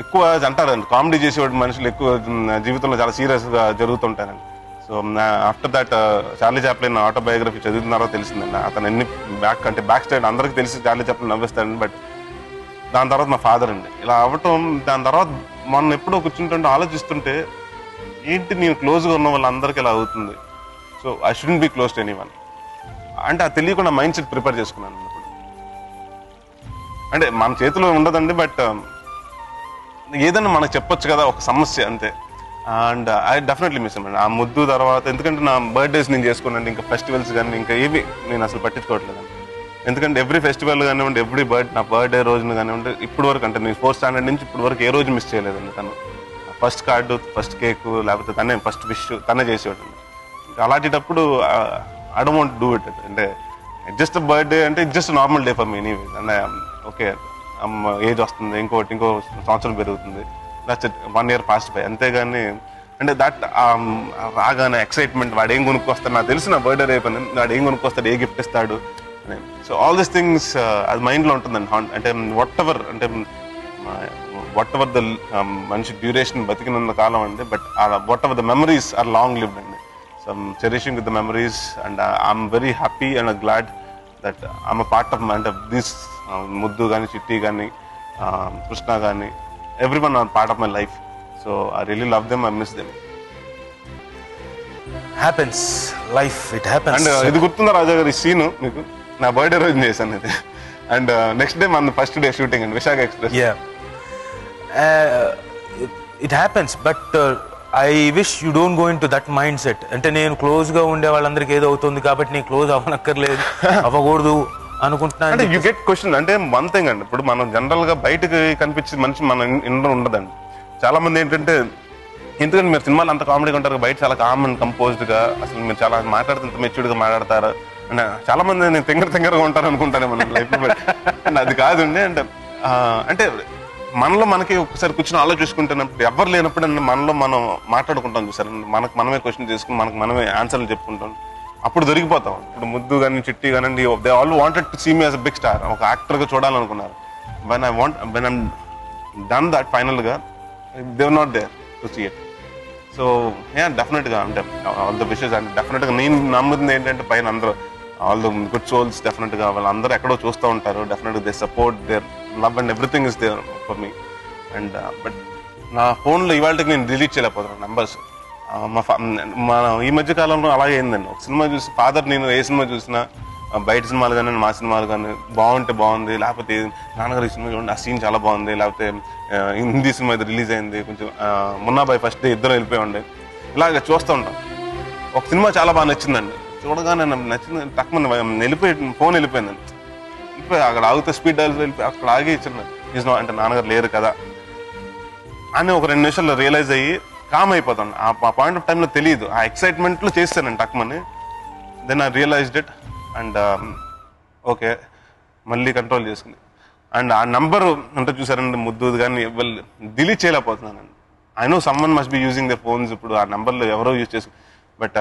ఎక్కువ అంటారండి, కామెడీ చేసేవాడు మనుషులు ఎక్కువ జీవితంలో చాలా సీరియస్గా జరుగుతుంటారండి. So after that Charlie Chaplin autobiography చదివిన తర్వాత తెలిసిందండి అతను ఎన్ని బ్యాక్ స్టైడ్ అందరికీ తెలిసి చార్లీ చాప్లిన్ నవ్వేస్తాడండి. బట్ దాని తర్వాత మా ఫాదర్ అండి ఇలా అవ్వటం. దాని తర్వాత మొన్న ఎప్పుడో కూర్చుంటుంటే ఆలోచిస్తుంటే ఏంటి నేను క్లోజ్గా ఉన్న వాళ్ళందరికీ ఇలా అవుతుంది, so I shouldn't be close to anyone అంటే అది తెలియకుండా మైండ్ సెట్ ప్రిపేర్ చేసుకున్నాను ఇప్పుడు. అంటే మన చేతిలో ఉండదండి, బట్ ఏదైనా మనకు చెప్పొచ్చు కదా ఒక సమస్య అంతే. అండ్ ఐ డెఫినెట్లీ మిస్ అయ్యాను ఆ ముద్దు తర్వాత. ఎందుకంటే నా బర్త్డేస్ నేను చేసుకోనండి, ఇంకా ఫెస్టివల్స్ కానీ ఇంకా ఏవి నేను అసలు పట్టించుకోవట్లేదండి. ఎందుకంటే ఎవ్రీ ఫెస్టివల్ కానివ్వండి, నా బర్త్డే రోజున కానివ్వండి, ఇప్పుడు వరకు అంటే నేను 4th standard నుంచి ఇప్పుడు వరకు ఏ రోజు మిస్ చేయలేదండి. తను ఫస్ట్ కార్డు, ఫస్ట్ కేకు, లేకపోతే తనే ఫస్ట్ విష్ తనే చేసేవాడండి. ఇంకా అలాంటిటప్పుడు I don't want do it. అంటే జస్ట్ బర్త్డే అంటే it just normal day for me anyways. అంటే ఓకే ఏజ్ వస్తుంది, ఇంకో సంవత్సరం పెరుగుతుంది, 1 year పాస్ట్ బై, అంతేగాని అంటే దట్ రాగానే ఎక్సైట్మెంట్ వాడు ఏం కొనుక్కొస్తాడు నాకు తెలిసిన బర్త్డే రేపు అని, వాడు ఏం కొనుక్కొస్తాడు, ఏ గిఫ్ట్ ఇస్తాడు అని. సో ఆల్ దీస్ థింగ్స్ అది మైండ్లో ఉంటుందండి. అంటే వాట్ ఎవర్ ద మనిషి డ్యూరేషన్ బతికినంత కాలం అండి, but whatever the memories are long lived అండి. So I'm cherishing with the memories and I'm very happy and glad that I'm a part of అంటే దిస్ ముద్దు కానీ, చిట్టి కానీ, కృష్ణ కానీ, everyone are part of my life. So I really love them, I miss them. Happens, life, it happens. And ఇది గుర్తుందా రాజా గారు ఈ సీను మీకు? నా బర్త్డే రోజు చేశాను ఇది. అండ్ నెక్స్ట్ డే మన ఫస్ట్ డే షూటింగ్ అండి Visakha express. It happens, but I wish you don't go in to that mind set. అంటే నేను క్లోజ్గా ఉండే వాళ్ళందరికీ ఏదో అవుతుంది కాబట్టి నేను క్లోజ్ అవ్వనక్కర్లేదు, అవ్వకూడదు అనుకుంటున్నాను. అంటే యూ గెట్ క్వశ్చన్. అంటే వన్ థింగ్ అండి, ఇప్పుడు మనం జనరల్ గా బయటకు కనిపించే మనిషి మన ఇంట్లో ఉండదండి. చాలా మంది ఏంటంటే, ఎందుకంటే మీరు సినిమాలు అంత కామెడీగా ఉంటారు, బయట చాలా కామ్ అండ్ కంపోజ్డ్ గా, అసలు మీరు చాలా మాట్లాడుతుంటే మెచ్యూర్డ్ గా మాట్లాడతారు. అంటే చాలా మంది నేను తింగరగా ఉంటాను అనుకుంటాను మన లైఫ్. అండ్ అది కాదండి. అంటే మనలో మనకి ఒకసారి కూర్చొని ఆలోచించుకుంటున్నప్పుడు, ఎవరు లేనప్పుడు మనలో మనం మాట్లాడుకుంటాం చూసారు, మనకు మనమే క్వశ్చన్ చేసుకుని మనకు మనమే ఆన్సర్లు చెప్పుకుంటాం, అప్పుడు దొరికిపోతాం. ఇప్పుడు ముద్దు కానీ, చిట్టి కానివ్వండి, they all wanted to see me as a big star, ఒక యాక్టర్గా చూడాలనుకున్నారు. వెన్ ఐమ్ డన్ దట్ ఫైనల్గా they were not there to see it. So డెఫినెట్గా అంటే ఆల్ ద విషెస్ అండ్ డెఫినెట్గా నేను నమ్ముతుంది ఏంటంటే పైన అందరూ ఆల్ ద గుడ్ సోల్స్ డెఫినెట్గా వాళ్ళందరూ ఎక్కడో చూస్తూ ఉంటారు. డెఫినెట్గా their support, their love and everything is there for me. And but నా ఫోన్లో ఇవాళకి నేను డిలీట్ చేయలేకపోతున్నాను నెంబర్స్. మన ఈ మధ్య కాలంలో అలాగే అయిందండి. ఒక సినిమా చూసి ఫాదర్, నేను ఏ సినిమా చూసినా బయట సినిమాలు కానీ మా సినిమాలు కానీ బాగుంటే బాగుంది, లేకపోతే నాన్నగారు ఈ సినిమా చూడండి ఆ సీన్ చాలా బాగుంది, లేకపోతే హిందీ సినిమా ఇది రిలీజ్ అయింది, కొంచెం మున్నాబాయ్ ఫస్ట్ డే ఇద్దరు వెళ్ళిపోయి ఉండే, ఇలాగ చూస్తూ ఉంటాం. ఒక సినిమా చాలా బాగా నచ్చిందండి, చూడగానే నచ్చింది తక్కువ ఫోన్ వెళ్ళిపోయిందండి. వెళ్ళిపోయి అక్కడ ఆగితే స్పీడ్ వెళ్ళిపోయి అక్కడ ఆగి ఇచ్చిన అంటే నాన్నగారు లేరు కదా అని ఒక 2 నిమిషాల్లో రియలైజ్ అయ్యి కామ్ అయిపోతాను. ఆ పాయింట్ ఆఫ్ టైంలో తెలియదు, ఆ ఎక్సైట్మెంట్లో చేస్తానండి టక్మని. Then I realised it and okay మళ్ళీ కంట్రోల్ చేసుకుంది. అండ్ ఆ నంబర్ అంటే చూసారండి ముద్దు కానీ డిలీట్ చేయలేకపోతున్నానండి. I know someone must be using the phones, ఇప్పుడు ఆ నెంబర్లో ఎవరో యూజ్ చేసు, బట్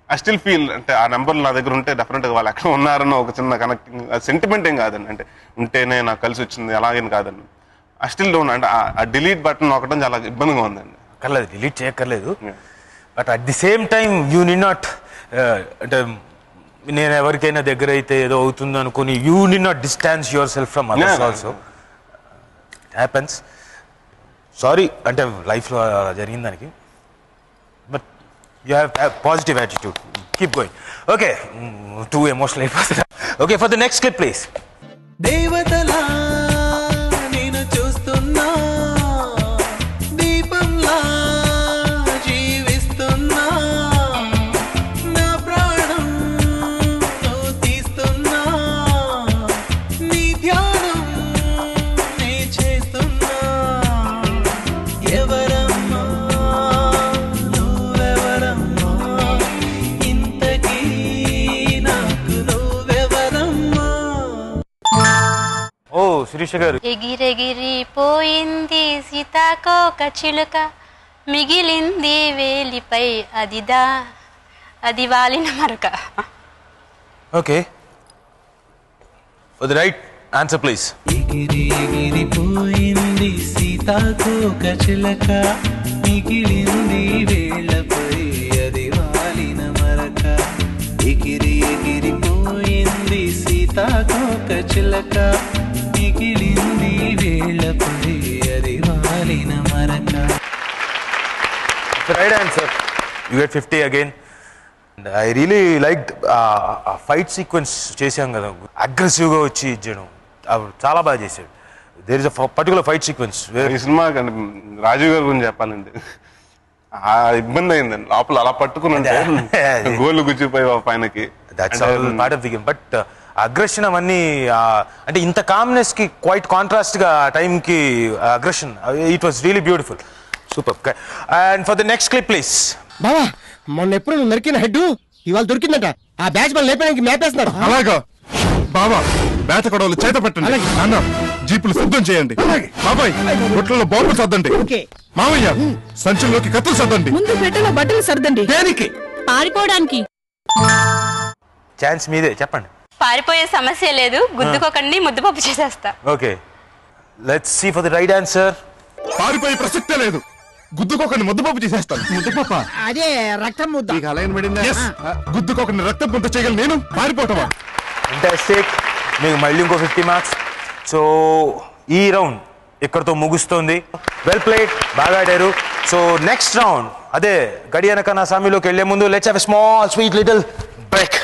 ఐ స్టిల్ ఫీల్ అంటే ఆ నెంబర్లు నా దగ్గర ఉంటే డెఫినెట్గా వాళ్ళు ఎక్కడ ఉన్నారనో ఒక చిన్న కనెక్టింగ్, సెంటిమెంట్ ఏం కాదండి. అంటే ఉంటేనే నాకు కలిసి వచ్చింది అలాగేం కాదండి. ఐ స్టిల్ డోంట్ అంటే ఆ డిలీట్ బటన్ నొక్కడం చాలా ఇబ్బందిగా ఉందండి. డిలీట్ చేయక్కర్లేదు, but at the same time you need not అంటే నేను ఎవరికైనా దగ్గర అయితే ఏదో అవుతుంది అనుకుని you need not distance yourself from others also happens. Sorry అంటే లైఫ్లో జరిగిన దానికి, but you have positive attitude, keep going. Okay, too emotional అయిపోతున్నా. Okay, for the next clip please. దేవతలా నేను చూస్తున్నా, దీపంలా జీవిస్తున్నా, నా ప్రాణం నువ్వు తీస్తున్నా, నీ ధ్యానం నే చేస్తున్నా. ఎవరమ్మా నువ్వెవరమ్మా, ఇంతకీ నాకు నువ్వెవరమ్మా. ఓ శిరీష గారు. ఎగిరెగిరిపోయింది సీతాకోక చిలుక, మిగిలింది వేలిపై అది వాలిన మరక. Okay, for the right answer please. ఎగిరిపోయింది సీతాకోక చిలక, మిగిలింది వేళపై అది వాలిన మరక. ఎగిరిపోయింది సీతాకోక చిలక, మిగిలింది వేళపై అది వాలిన మరక. Right answer. You get 50 again. I really like fight sequence చేశాం కదా, అగ్రెసివ్గా వచ్చి ఇచ్చాడు, చాలా బాగా చేశాడు. There is a particular fight sequence. ఈ సినిమా రాజీవ్ గారి గురించి చెప్పాలండి, ఆ ఇబ్బంది అయిందండి లోపల అలా పట్టుకుని ఉంటే గోళ్ళు గుచ్చిపోయి పైనకి. That's all part of the game. But aggression అవన్నీ అంటే ఇంత కామ్నెస్ కి క్వైట్ కాంట్రాస్ట్ గా ఆ టైం కి aggression, it was really beautiful, super. And for the next clip please. బావా, మొన్న ఎప్పుడు నువ్వు నరికిన హెడ్ ఇవాళ దొరికిందట. ఆ బ్యాచ్ వాళ్ళు లేపడానికి మేపేస్తున్నారు. అలాగా బాబా, బేట కొడవలు చేత పెట్టండి. అన్న, జీపులు సిద్ధం చేయండి. బాబాయ్, బొట్లలో బాంబులు సర్దండి. మామయ్య, సంచుల్లోకి కత్తులు సర్దండి. ముందు పెట్టెలో బట్టలు సర్దండి. దేనికి? పారిపోవడానికి. ఛాన్స్ మీదే, చెప్పండి. పారిపోయే సమస్య లేదు, గుద్దుకోకండి, ముద్దపప్పు చేసేస్తా. Okay, let's see for the right answer. పారిపోయే ప్రసక్తే లేదు, గుద్దుకోకండి ముద్దపప్పు చేసేస్తాను. ముద్దపప్ప అదే రక్తం ముద్ద. గుద్దుకోకండి రక్తం ముద్ద చేయగలను నేను. పారిపోవటమా? ఫెంటాస్టిక్. మీకు మళ్ళీ ఇంకో 50 మార్క్స్. సో ఈ రౌండ్ ఇక్కడతో ముగుస్తుంది. వెల్ ప్లేడ్, బాగా ఆడారు. సో నెక్స్ట్ రౌండ్ అదే గడియనకన్నా సామిలోకి వెళ్లే ముందు let's have a small sweet little break.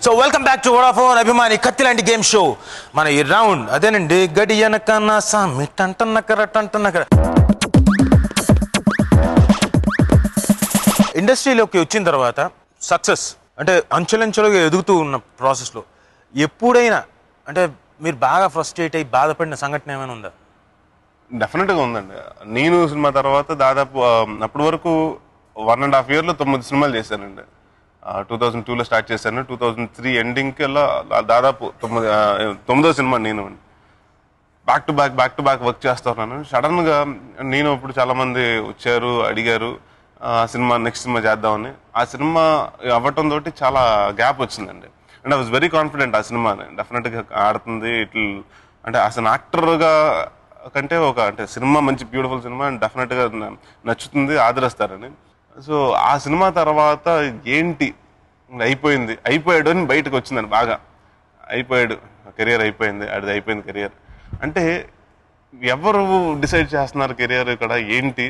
So welcome back to Vodafone అభిమాని కత్తి లాంటి గేమ్ షో. మన ఈ రౌండ్ అదేనండి, గడియనకన్నా సామి టంటన్నకర టంటన్నకర. ఇండస్ట్రీలోకి వచ్చిన తర్వాత సక్సెస్ అంటే అంచెలంచెలుగా ఎదుగుతూ ఉన్న ప్రాసెస్లో ఎప్పుడైనా అంటే మీరు బాగా ఫ్రస్ట్రేట్ అయ్యి బాధపడిన సంఘటన ఏమైనా ఉందా? డెఫినెట్గా ఉందండి. నేను సినిమా తర్వాత దాదాపు అప్పటి వరకు 1.5 yearలో 9 సినిమాలు చేశానండి. 2002లో స్టార్ట్ చేశాను. 2003 ఎండింగ్కి అలా దాదాపు 9వ సినిమా నేను. బ్యాక్ టు బ్యాక్ వర్క్ చేస్తా ఉన్నాను. సడన్గా నేను ఇప్పుడు చాలామంది వచ్చారు, అడిగారు సినిమా నెక్స్ట్ సినిమా చేద్దామని. ఆ సినిమా అవ్వటం తోటి చాలా గ్యాప్ వచ్చిందండి. And I was very confident ఆ సినిమాని డెఫినెట్గా ఆడుతుంది ఇట్లా, అంటే అసలు యాక్టర్గా కంటే అంటే సినిమా మంచి బ్యూటిఫుల్ సినిమా అండ్ డెఫినెట్గా నచ్చుతుంది, ఆదరిస్తారని. సో ఆ సినిమా తర్వాత ఏంటి అయిపోయాడు అని బయటకు వచ్చిందని, బాగా అయిపోయాడు కెరియర్, అయిపోయింది అది, అయిపోయింది కెరియర్ అంటే ఎవరు డిసైడ్ చేస్తున్నారు కెరియర్ ఇక్కడ ఏంటి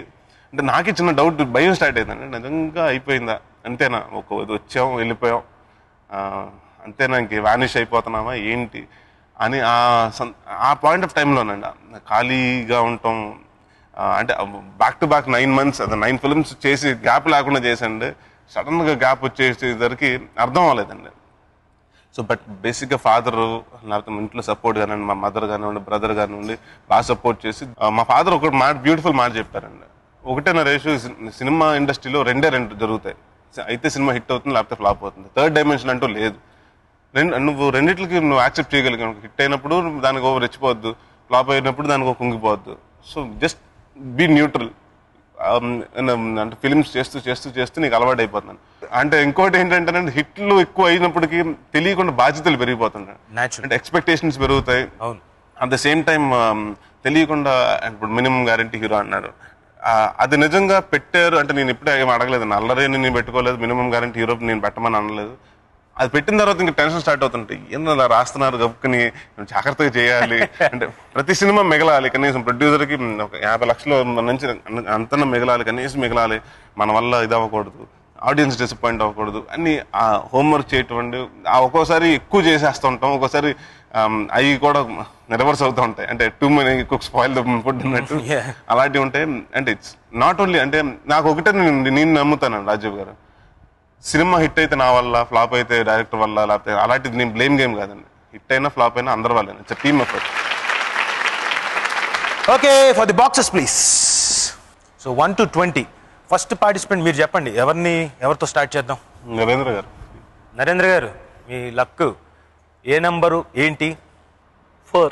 అంటే నాకే చిన్న డౌట్, భయం స్టార్ట్ అయిందండి. నిజంగా అయిపోయిందా, అంతేనా, వచ్చాం వెళ్ళిపోయాం అంతేనా, ఇంక వ్యానిష్ అయిపోతున్నామా ఏంటి అని ఆ పాయింట్ ఆఫ్ టైంలోనండి ఖాళీగా ఉండటం. అంటే బ్యాక్ టు బ్యాక్ 9 months, అది 9 films చేసి గ్యాప్ లేకుండా చేసండి. సడన్గా గ్యాప్ వచ్చేసరికి అర్థం అవ్వలేదండి. సో బట్ బేసిక్గా ఫాదరు లేకపోతే ఇంట్లో సపోర్ట్ కానివ్వండి, మా మదర్ కానివ్వండి, బ్రదర్ కానివ్వండి బాగా సపోర్ట్ చేసి, మా ఫాదర్ ఒక బ్యూటిఫుల్ మాట చెప్పారండి, ఒకటే రేషియో సినిమా ఇండస్ట్రీలో 2 జరుగుతాయి. అయితే సినిమా హిట్ అవుతుంది లేకపోతే ఫ్లాప్ అవుతుంది. థర్డ్ డైమెన్షన్ అంటూ లేదు. నువ్వు రెండిట్లకి నువ్వు యాక్సెప్ట్ చేయగలిగావు. హిట్ అయినప్పుడు దానికి ఓవర్ రెచ్చిపోవద్దు, ఫ్లాప్ అయినప్పుడు దానికి కుంగిపోవద్దు. So just be neutral. అంటే ఫిలిమ్స్ చేస్తూ నీకు అలవాటు అయిపోతున్నాను. అంటే ఇంకోటి ఏంటంటే హిట్లు ఎక్కువ అయినప్పటికీ తెలియకుండా బాధ్యతలు పెరిగిపోతున్నాయి. అంటే ఎక్స్పెక్టేషన్స్ పెరుగుతాయి. అట్ ద సేమ్ టైం తెలియకుండా ఇప్పుడు మినిమం గ్యారంటీ హీరో అన్నారు, అది నిజంగా పెట్టారు అంటే నేను ఇప్పుడే ఏం అడగలేదు, అల్లరేని నేను పెట్టుకోలేదు, మినిమం గ్యారెంటీ యూరోప్ నేను పెట్టమని అనలేదు. అది పెట్టిన తర్వాత ఇంకా టెన్షన్ స్టార్ట్ అవుతుంటాయి, ఏందో అలా రాస్తున్నారు గబుక్కుని, జాగ్రత్తగా చేయాలి అంటే ప్రతి సినిమా మిగలాలి, కనీసం ప్రొడ్యూసర్కి ఒక 50 లక్షల నుంచి అంత మిగలాలి, కనీసం మిగలాలి, మన వల్ల ఇది అవ్వకూడదు, ఆడియన్స్ డిసప్పాయింట్ అవ్వకూడదు అని ఆ హోంవర్క్ చేయటం. ఒక్కోసారి ఎక్కువ చేసేస్తూ ఉంటాం, ఒక్కోసారి అవి కూడా రివర్స్ అవుతూ ఉంటాయి, అంటే two money cook spoil the food అన్నట్టు అలాంటివి ఉంటాయి. అంటే ఇట్స్ నాట్ ఓన్లీ అంటే నాకు ఒకటే నేను నమ్ముతాను రాజీవ్ గారు, సినిమా హిట్ అయితే నా వల్ల, ఫ్లాప్ అయితే డైరెక్టర్ వల్ల, లేకపోతే అలాంటిది నేను బ్లేమ్ గేమ్ కాదండి. హిట్ అయినా ఫ్లాప్ అయినా అందరి వల్ల, it's team effort. Okay, for the boxes please. So 1 to 20 first participant మీరు చెప్పండి, ఎవరితో స్టార్ట్ చేద్దాం? నరేంద్ర గారు. నరేంద్ర గారు, మీ లక్ ఏ నెంబరు ఏంటి? 4.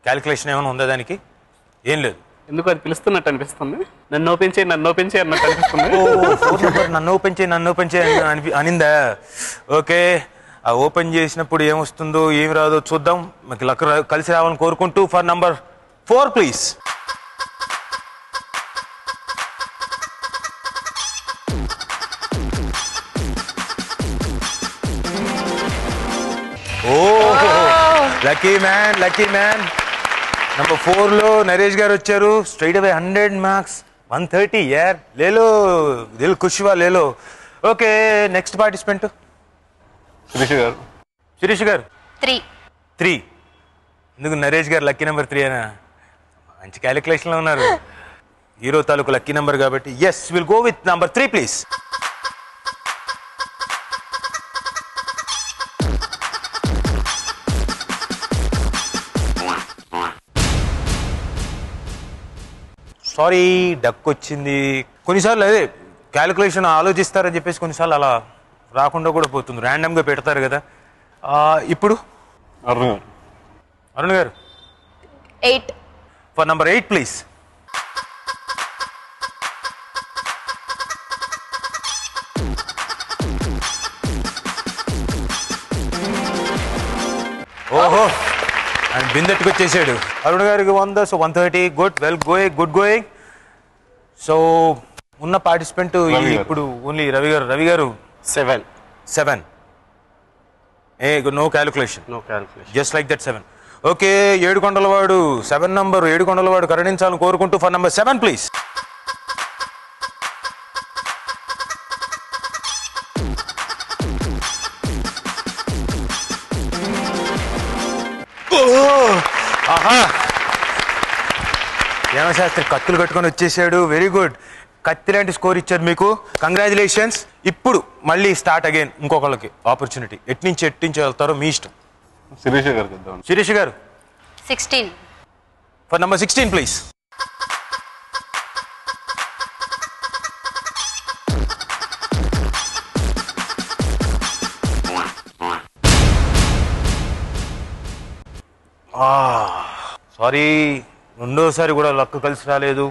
క్యాలిక్యులేషన్ ఏమైనా ఉందా దానికి? ఏం లేదు. ఎందుకు అది పిలుస్తున్నట్టు అనిపిస్తుంది, నన్ను ఓపెన్ చేయి అన్నట్టు అనిపిస్తుంది. 4 నెంబర్ నన్ను ఓపెన్ చేయి అనిందా? ఓకే, ఆ ఓపెన్ చేసినప్పుడు ఏమొస్తుందో ఏమి రాదో చూద్దాం. మీకు లక్ కలిసి రావాలని కోరుకుంటూ for number 4 please. Lucky man. Number 4లో నరేష్ గారు వచ్చారు. స్ట్రైట్ అవే 100 మార్క్స్, 130 యార్. లేలో దిల్ ఖుష్వా లేలో. Okay, next participant Shirish garu. 3. ఎందుకు నరేష్ గారు లక్కీ నెంబర్ 3 అయినా? మంచి క్యాలిక్యులేషన్లో ఉన్నారు. హీరో తాలూకు లక్కీ నెంబర్ కాబట్టి yes, will go with number 3 please. Sorry, duck వచ్చింది. కొన్నిసార్లు అదే క్యాలిక్యులేషన్ ఆలోచిస్తారని చెప్పేసి కొన్నిసార్లు అలా రాకుండా కూడా పోతుంది, ర్యాండమ్గా పెడతారు కదా. ఇప్పుడు Arun garu 8. For number 8 please. ఓహో, అండ్ బిందెట్టుకు వచ్చేసాడు. అరుణ్ గారికి 100, సో 130. Good going. సో ఉన్న పార్టిసిపెంట్ ఇప్పుడు only Ravi garu 7. No calculation, just like that 7. Okay, 7 కొండలవాడు 7 నంబర్, 7 కొండలవాడు కరుణించాలని కోరుకుంటూ ఫర్ నంబర్ 7 ప్లీజ్. ఆహా, శాస్త్రి కత్తులు కట్టుకొని వచ్చేసాడు. వెరీ గుడ్, కత్తి లాంటి స్కోర్ ఇచ్చారు మీకు, కంగ్రాచులేషన్స్. ఇప్పుడు మళ్ళీ స్టార్ట్ అగైన్, ఇంకొకళ్ళకి ఆపర్చునిటీ. ఎట్నుంచి వెళ్తారో మీ ఇష్టం. శిరీష్ గారు 16. For number 16 please. సారీ, రెండోసారి కూడా లక్ కలిసి రాలేదు,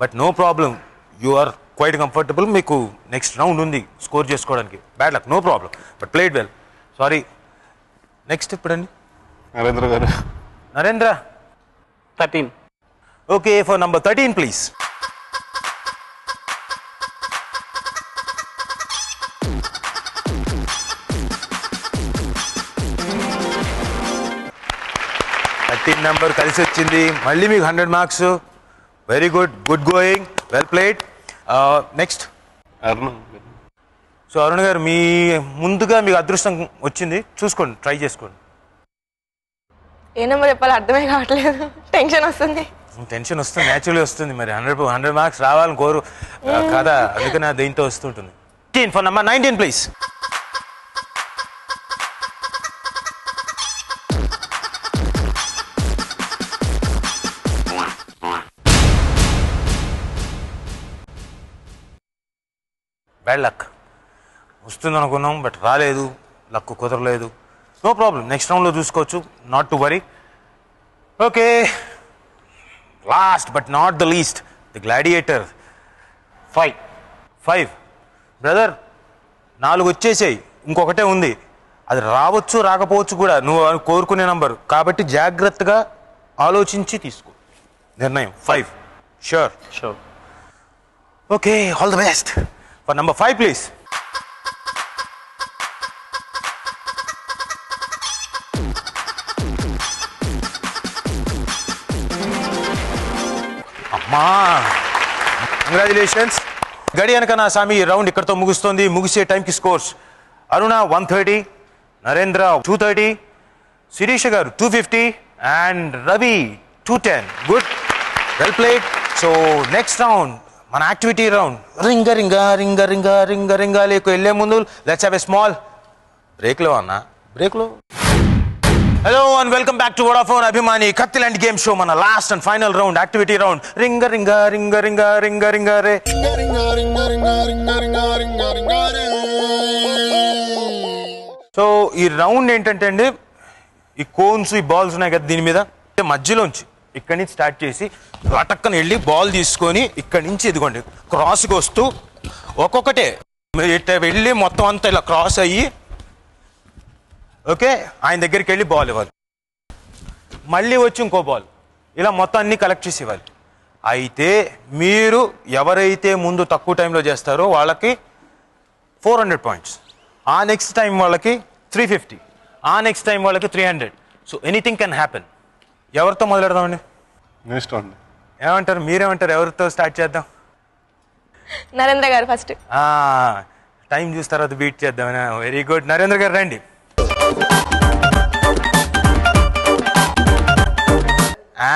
but no problem, you are quite comfortable. మీకు నెక్స్ట్ రౌండ్ ఉంది స్కోర్ చేసుకోవడానికి. Bad luck, no problem, but played well. Sorry. Next ఇప్పుడండి Narendra garu. Narendra 13. Okay, for number 13 please. Number కలిసి వచ్చింది. మళ్ళీ మీకు 100 marks. Very good going, well played. Next so Arun garu, మీ ముందుగా మీకు అదృష్టం వచ్చింది, చూసుకోండి, ట్రై చేసుకోండి. ఏ నెంబర్ చెప్పాలి అర్థమే కావట్లేదు, టెన్షన్ వస్తుంది. న్యాచురల్లీ వస్తుంది. మరి 100 మార్క్స్ రావాలని కోరు కదా, అందుకని దీంతో వస్తుంటుంది. For number 19 please. Bad luck, వస్తుంది అనుకున్నాం బట్ రాలేదు, లక్ కుదరలేదు. నో ప్రాబ్లం, నెక్స్ట్ రౌండ్లో చూసుకోవచ్చు, not to worry. Okay, last but not the least, the gladiator 5. Brother 4 వచ్చేసాయి, ఇంకొకటే ఉంది. అది రావచ్చు రాకపోవచ్చు కూడా, నువ్వు కోరుకునే నంబర్ కాబట్టి జాగ్రత్తగా ఆలోచించి తీసుకో నిర్ణయం. 5 sure. Okay, all the best for number 5 please. అమ్మా, కంగ్రాచులేషన్స్. గడి అనక నా సామి ఈ రౌండ్ ఇక్కడతో ముగుస్తుంది. ముగిసే టైంకి scores: Aruna 130, Narendra 230, Shirisha garu 250 and Ravi 210. Good, well played. So next round మన యాక్టివిటీ రౌండ్. రింగ రింగ రింగ రింగ రింగ రింగ లేకు వెళ్ళే ముందు లెట్స్ హ్యావ్ ఎ స్మాల్ బ్రేక్లో అన్న బ్రేక్లో. Hello and welcome back to Vodafone అభిమాని కత్తిలాంటి గేమ్ షో. మన last and final round activity round. రింగ రింగ రింగ రింగ రింగ రింగ రే. సో ఈ రౌండ్ ఏంటంటే అండి, ఈ కోన్స్ ఈ బాల్స్ ఉన్నాయి కదా దీని మీద మధ్యలోంచి ఇక్కడి నుంచి స్టార్ట్ చేసి అటక్కని వెళ్ళి బాల్ తీసుకొని ఇక్కడి నుంచి ఇదిగోండి క్రాస్కి వస్తూ ఒక్కొక్కటే ఇట్లా వెళ్ళి మొత్తం అంతా ఇలా క్రాస్ అయ్యి ఓకే ఆయన దగ్గరికి వెళ్ళి బాల్ ఇవ్వాలి. మళ్ళీ వచ్చి ఇంకో బాల్ ఇలా మొత్తం అన్ని కలెక్ట్ చేసి ఇవ్వాలి. అయితే మీరు ఎవరైతే ముందు తక్కువ టైంలో చేస్తారో వాళ్ళకి 400 పాయింట్స్, ఆ నెక్స్ట్ టైం వాళ్ళకి 350, ఆ నెక్స్ట్ టైం వాళ్ళకి 300. So anything can happen. ఎవరితో మొదలెడదామండి? ఏమంటారు, మీరేమంటారు? ఎవరితో స్టార్ట్ చేద్దాం? నరేంద్ర గారు ఫస్ట్. టైం చూసి తర్వాత బీట్ చేద్దాం. వెరీ గుడ్, నరేంద్ర గారు రండి.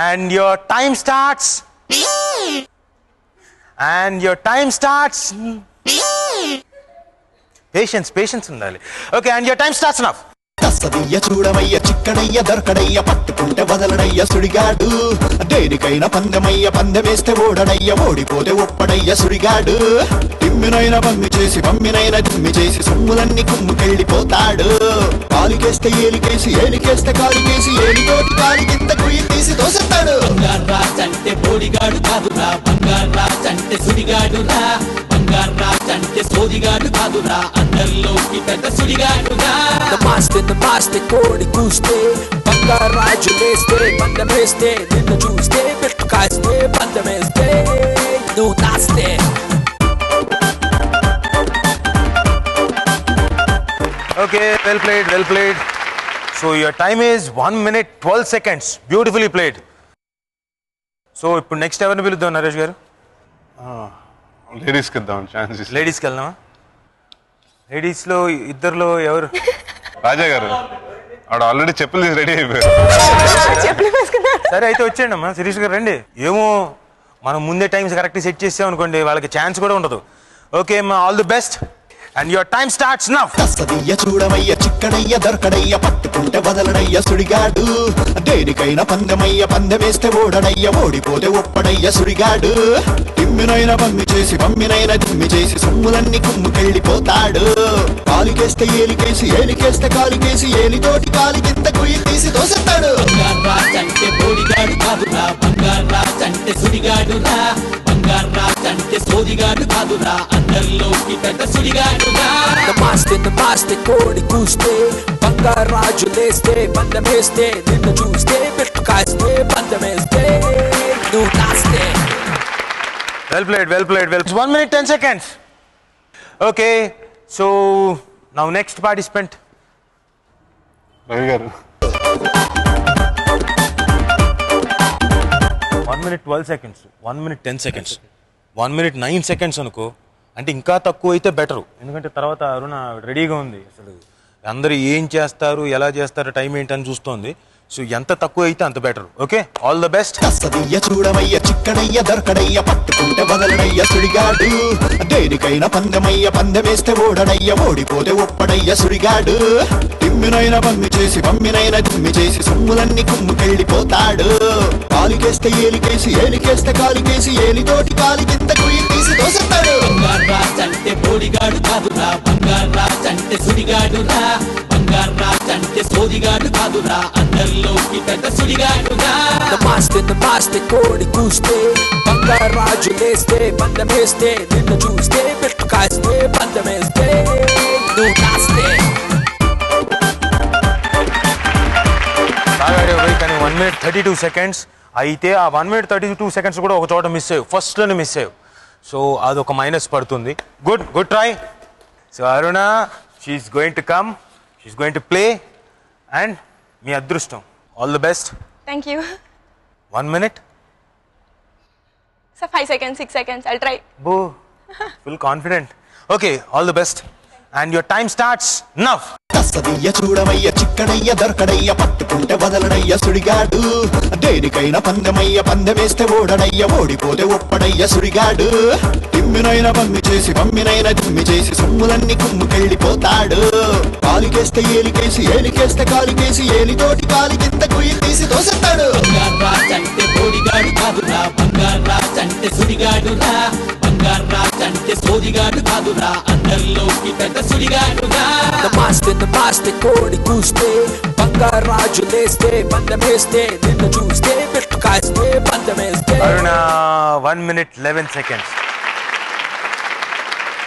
And your time starts. And your time starts. Patience ఉండాలి. Okay, and your time starts now. తస్సదయ్య చూడవయ్య చిక్కడయ్య దొరకడయ్య పట్టుకుంటే వదలడయ్య సుడిగాడు దేనికైనా పందెమయ్య పందెమేస్తే ఓడడయ్య ఓడిపోతే ఒప్పడయ్య సుడిగాడు తిమ్మినైనా పమ్మినైనా దిమ్మి చేసి సొమ్ములన్నీ కుమ్ముకెళ్ళిపోతాడు కాలికేస్తే ఏలికేసి ఏలికేస్తే కాలికేసి ఏలితోటి కాలి కింద కుయ్యి తీసి దోసేస్తాడు బంగారాజంటే బోడిగాడు కాదురా బంగారాజంటే సుడిగాడురా బంగారాజంటే సోదిగాడు కాదురా అందరిలోకి పెద్ద సుడిగాడురా నమస్తే కోడి కూస్తే బంగారాజు లేస్తే పందమేస్తే నిన్ను చూస్తే పెట్టు కాస్తే పందమేస్తే నువ్వు నాస్తే. Okay, well played. So your time is 1 minute 12 seconds. Beautifully played. So ఇప్పుడు నెక్స్ట్ ఎవరిని పిలుద్దాం నరేష్ గారు? లేడీస్కి ఇద్దాం ఛాన్సెస్. లేడీస్కి వెళ్దామా? లేడీస్లో ఇద్దరులో ఎవరు? రాజా గారు ఆవిడ ఆల్రెడీ చెప్పులు రెడీ అయిపోయారు. సరే అయితే వచ్చేయండి అమ్మా. శిరీష్ గారు రండి. ఏమో మనం ముందే టైమ్స్ కరెక్ట్ సెట్ చేసాం అనుకోండి వాళ్ళకి ఛాన్స్ కూడా ఉండదు. ఓకే అమ్మా, all the best. And your time starts now. తస్సదయ్య చూడవయ్య చిక్కడయ్య దొరకడయ్య పట్టుకుంటే వదలడయ్య సుడిగాడు దేనికైనా పందెమయ్య పందెమేస్తే ఓడడయ్య ఓడిపోతే ఒప్పడయ్య సుడిగాడు తిమ్మినైనా పమ్మినైనా దిమ్మి చేసి సొమ్ములన్నీ కుమ్ముకెళ్ళిపోతాడు కాలికేస్తే ఏలికేసి ఏలికేస్తే కాలికేసి ఏలితోటి కాలి కింద కుయ్యి తీసి దోసేస్తాడు బంగారాజంటే బోడిగాడు కాదురా బంగారాజంటే సుడిగాడురా బంగారాజంటే సోదిగాడు కాదురా అందరిలోకి పెద్ద సుడిగాడురా నమస్తే కోడి కూస్తే బంగారాజు లేస్తే పందమేస్తే నిన్ను చూస్తే పెట్టు కాస్తే పందమేస్తే నువ్వు నాస్తే. Well played. 1 minute 10 seconds. Okay, so now next participant. Ravi గారు 1 minute 12 seconds. 1 minute 10 seconds. 1 minute 9 seconds అనుకో. అంటే ఇంకా తక్కువ అయితే బెటరు, ఎందుకంటే తర్వాత అరుణ రెడీగా ఉంది. అసలు అందరూ ఏం చేస్తారు ఎలా చేస్తారు టైం ఏంటని చూస్తోంది. సో ఎంత తక్కువ అయితే అంత better. Okay, all the best. తస్సదయ్య చూడవయ్య చిక్కడయ్య దొరకడయ్య పట్టుకుంటే వదలడయ్య సుడిగాడు దేనికైనా పందెమయ్య పందెమేస్తే ఓడడయ్య ఓడిపోతే ఒప్పడయ్య సుడిగాడు తిమ్మినైనా పమ్మినైనా దిమ్మి చేసి సొమ్ములన్నీ కుమ్ముకెళ్ళిపోతాడు కాలికేస్తే ఏలికేసి ఏలికేస్తే కాలికేసి ఏలితోటి కాలి కింద కుయ్యి తీసి దోసేస్తాడు బంగారాజంటే బోడిగాడు కాదురా బంగారాజంటే సుడిగాడురా బంగారాజంటే సోదిగాడు కాదురా అందరిలోకి పెద్ద సుడిగాడురా నమస్తే కోడి కూస్తే బంగారాజు లేస్తే పందమేస్తే నిన్ను చూస్తే పెట్టు కాస్తే పందమేస్తే నువ్వు నాస్తే. కానీ 1 minute 32 seconds అయితే ఆ 1 minute 32 seconds కూడా ఒక చోట మిస్ అయ్యావు, ఫస్ట్లోనే మిస్ అయ్యావు. సో అదొక మైనస్ పడుతుంది. Good try. So Aruna, she's going to come, she's going to play, and మీ అదృష్టం. All the best. Thank you 1 minute. Sir 5 seconds 6 seconds I'll try. Boo. Full confident. Okay, all the best. And your time starts now. కసదయ్య చూడవయ్య చిక్కడయ్య దొరకడయ్య పట్టుకుంటే వదలడయ్య సుడిగాడు దేనికైనా పందెమయ్య పందెమేస్తే ఓడడయ్య ఓడిపోతే ఒప్పడయ్య సుడిగాడు తిమ్మినైనా పమ్మినైనా దిమ్మి చేసి సొమ్ములన్నీ కుమ్ముకెళ్ళిపోతాడు కాలికేస్తే ఏలికేసి ఏలికేస్తే కాలికేసి ఏలితోటి కాలి కింద కుయ్యి తీసి తోసేస్తాడు బంగారాజంటే ఓడిగాడు కాదురా బంగారాజంటే సుడిగాడురా బంగారాజంటే సోదిగాడు కాదురా అందరిలోకి పెద్ద సుడిగాడురా నమాస్తే కోడి కూస్తే బంగారాజు లేస్తే బంధమేస్తే నిన్ను చూస్తే పెట్టు కాస్తే బంధమేస్తే. అరుణ 1 minute 11 seconds.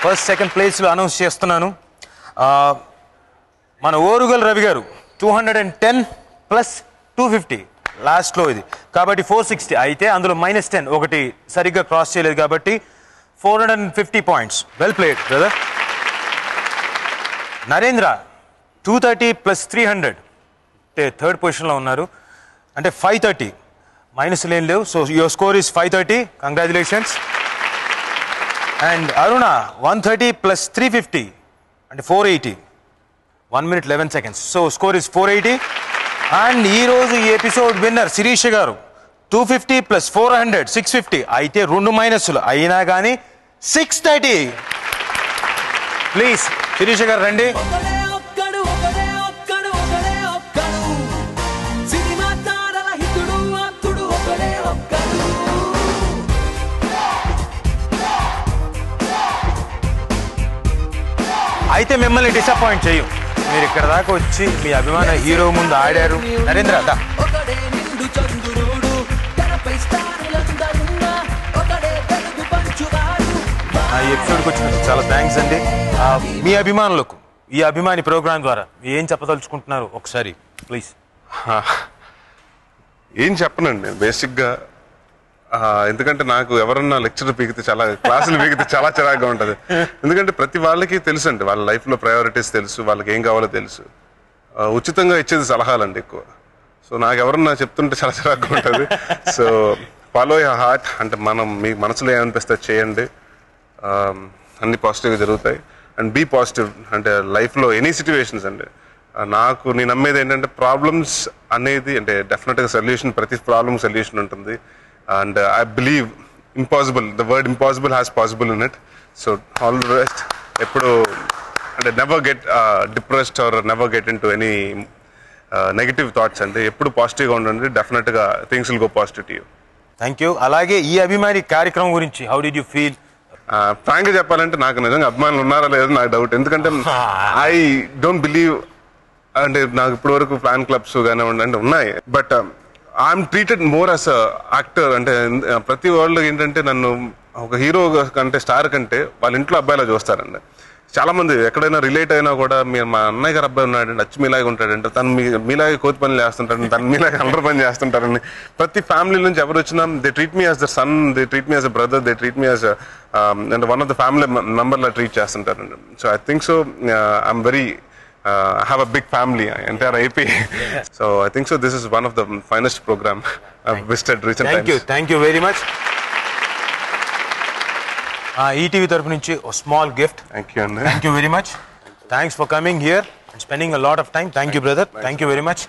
ఫస్ట్ సెకండ్ ప్లేస్లో అనౌన్స్ చేస్తున్నాను. మన ఓరుగల్ రవి గారు 210 ప్లస్ 250 లాస్ట్లో ఇది కాబట్టి 460. అయితే అందులో -10 ఒకటి సరిగ్గా క్రాస్ చేయలేదు కాబట్టి 450 points. Well played brother. Narendra 230 plus 300 అంటే థర్డ్ పొజిషన్లో ఉన్నారు. అంటే 530 మైనస్ లేని లేవు. So your score is 530. Congratulations. And Aruna 130 plus 350 అంటే 480. 1 minute 11 seconds. So score is 480. And ఈరోజు ఈ episode winner Sirisha garu 250 plus 400 650. అయితే 2 మైనస్లు అయినా కానీ 630. ప్లీజ్ శిరీష గారు రండి. అయితే మిమ్మల్ని డిసప్పాయింట్ చెయ్యం. మీరు ఇక్కడ దాకా వచ్చి మీ అభిమాన హీరో ముందు ఆడారు. నరేంద్ర దా. ఈ ఎపిసోడ్కి వచ్చినందుకు చాలా థ్యాంక్స్ అండి. మీ అభిమానులకు ఈ అభిమాని ప్రోగ్రాం ద్వారా ఏం చెప్పదలుచుకుంటున్నారు ఒకసారి ప్లీజ్. ఏం చెప్పనండి బేసిక్గా, ఎందుకంటే నాకు ఎవరన్నా లెక్చర్ పీకితే చాలా క్లాసులు పీకితే చాలా చిరాగ్గా ఉంటుంది. ఎందుకంటే ప్రతి వాళ్ళకి తెలుసు అండి, వాళ్ళ లైఫ్లో ప్రయారిటీస్ తెలుసు, వాళ్ళకి ఏం కావాలో తెలుసు. ఉచితంగా ఇచ్చేది సలహాలండి ఎక్కువ. సో నాకు ఎవరన్నా చెప్తుంటే చాలా చిరాగ్గా ఉంటుంది. సో ఫాలో యువర్ హార్ట్, అంటే మనం మీ మనసులో ఏమనిపిస్తే చేయండి, అన్ని పాజిటివ్గా జరుగుతాయి. అండ్ బీ పాజిటివ్, అంటే లైఫ్లో ఎనీ సిచ్యువేషన్స్ అండి. నేను నమ్మేది ఏంటంటే ప్రాబ్లమ్స్ అనేది అంటే డెఫినెట్గా సొల్యూషన్, ప్రతి ప్రాబ్లమ్ సొల్యూషన్ ఉంటుంది. And I believe impossible, the word impossible has possible in it. So all the rest, and never get depressed or never get into any negative thoughts. And eppudu positive ga undandi, definitely things will go positive to you. Thank you. Alage ee abhimani కార్యక్రమం గురించి how did you feel? Frankly చెప్పాలంటే నాకు నిజంగా అభిమానులు ఉన్నారా లేదో నాకు doubt. ఎందుకంటే I don't believe, అంటే నాకు ఇప్పటి వరకు ఫ్యాన్ క్లబ్స్ కానీ అంటే ఉన్నాయి, but I'm treated more as a actor. అంటే ప్రతి వాళ్ళు ఏంటంటే నన్ను ఒక హీరో కంటే స్టార్ కంటే వాళ్ళ ఇంట్లో అబ్బాయిలా చూస్తారండి. చాలామంది ఎక్కడైనా రిలేట్ అయినా కూడా మీరు మా అన్నయ్య గారు అబ్బాయి ఉన్నాడంటే అచ్చు మీలాగా ఉంటాడంటే, తను మీలాగే కోతి పనులు చేస్తుంటాడు, తను మీలాగే అల్లరి పని చేస్తుంటారని ప్రతి ఫ్యామిలీ నుంచి ఎవరు వచ్చినా they treat me as the son, they treat me as a brother, they treat me as అంటే వన్ ఆఫ్ ద ఫ్యామిలీ మెంబర్లా ట్రీట్ చేస్తుంటారండి. So I think so I'm very I have a big family, entire IP. So I think so this is one of the finest program I've visited recent times. Thank you very much. ETV taraf nunchi a small gift. Thank you. Thank you very much. Thanks for coming here and spending a lot of time. Thank you brother. Thank you very much.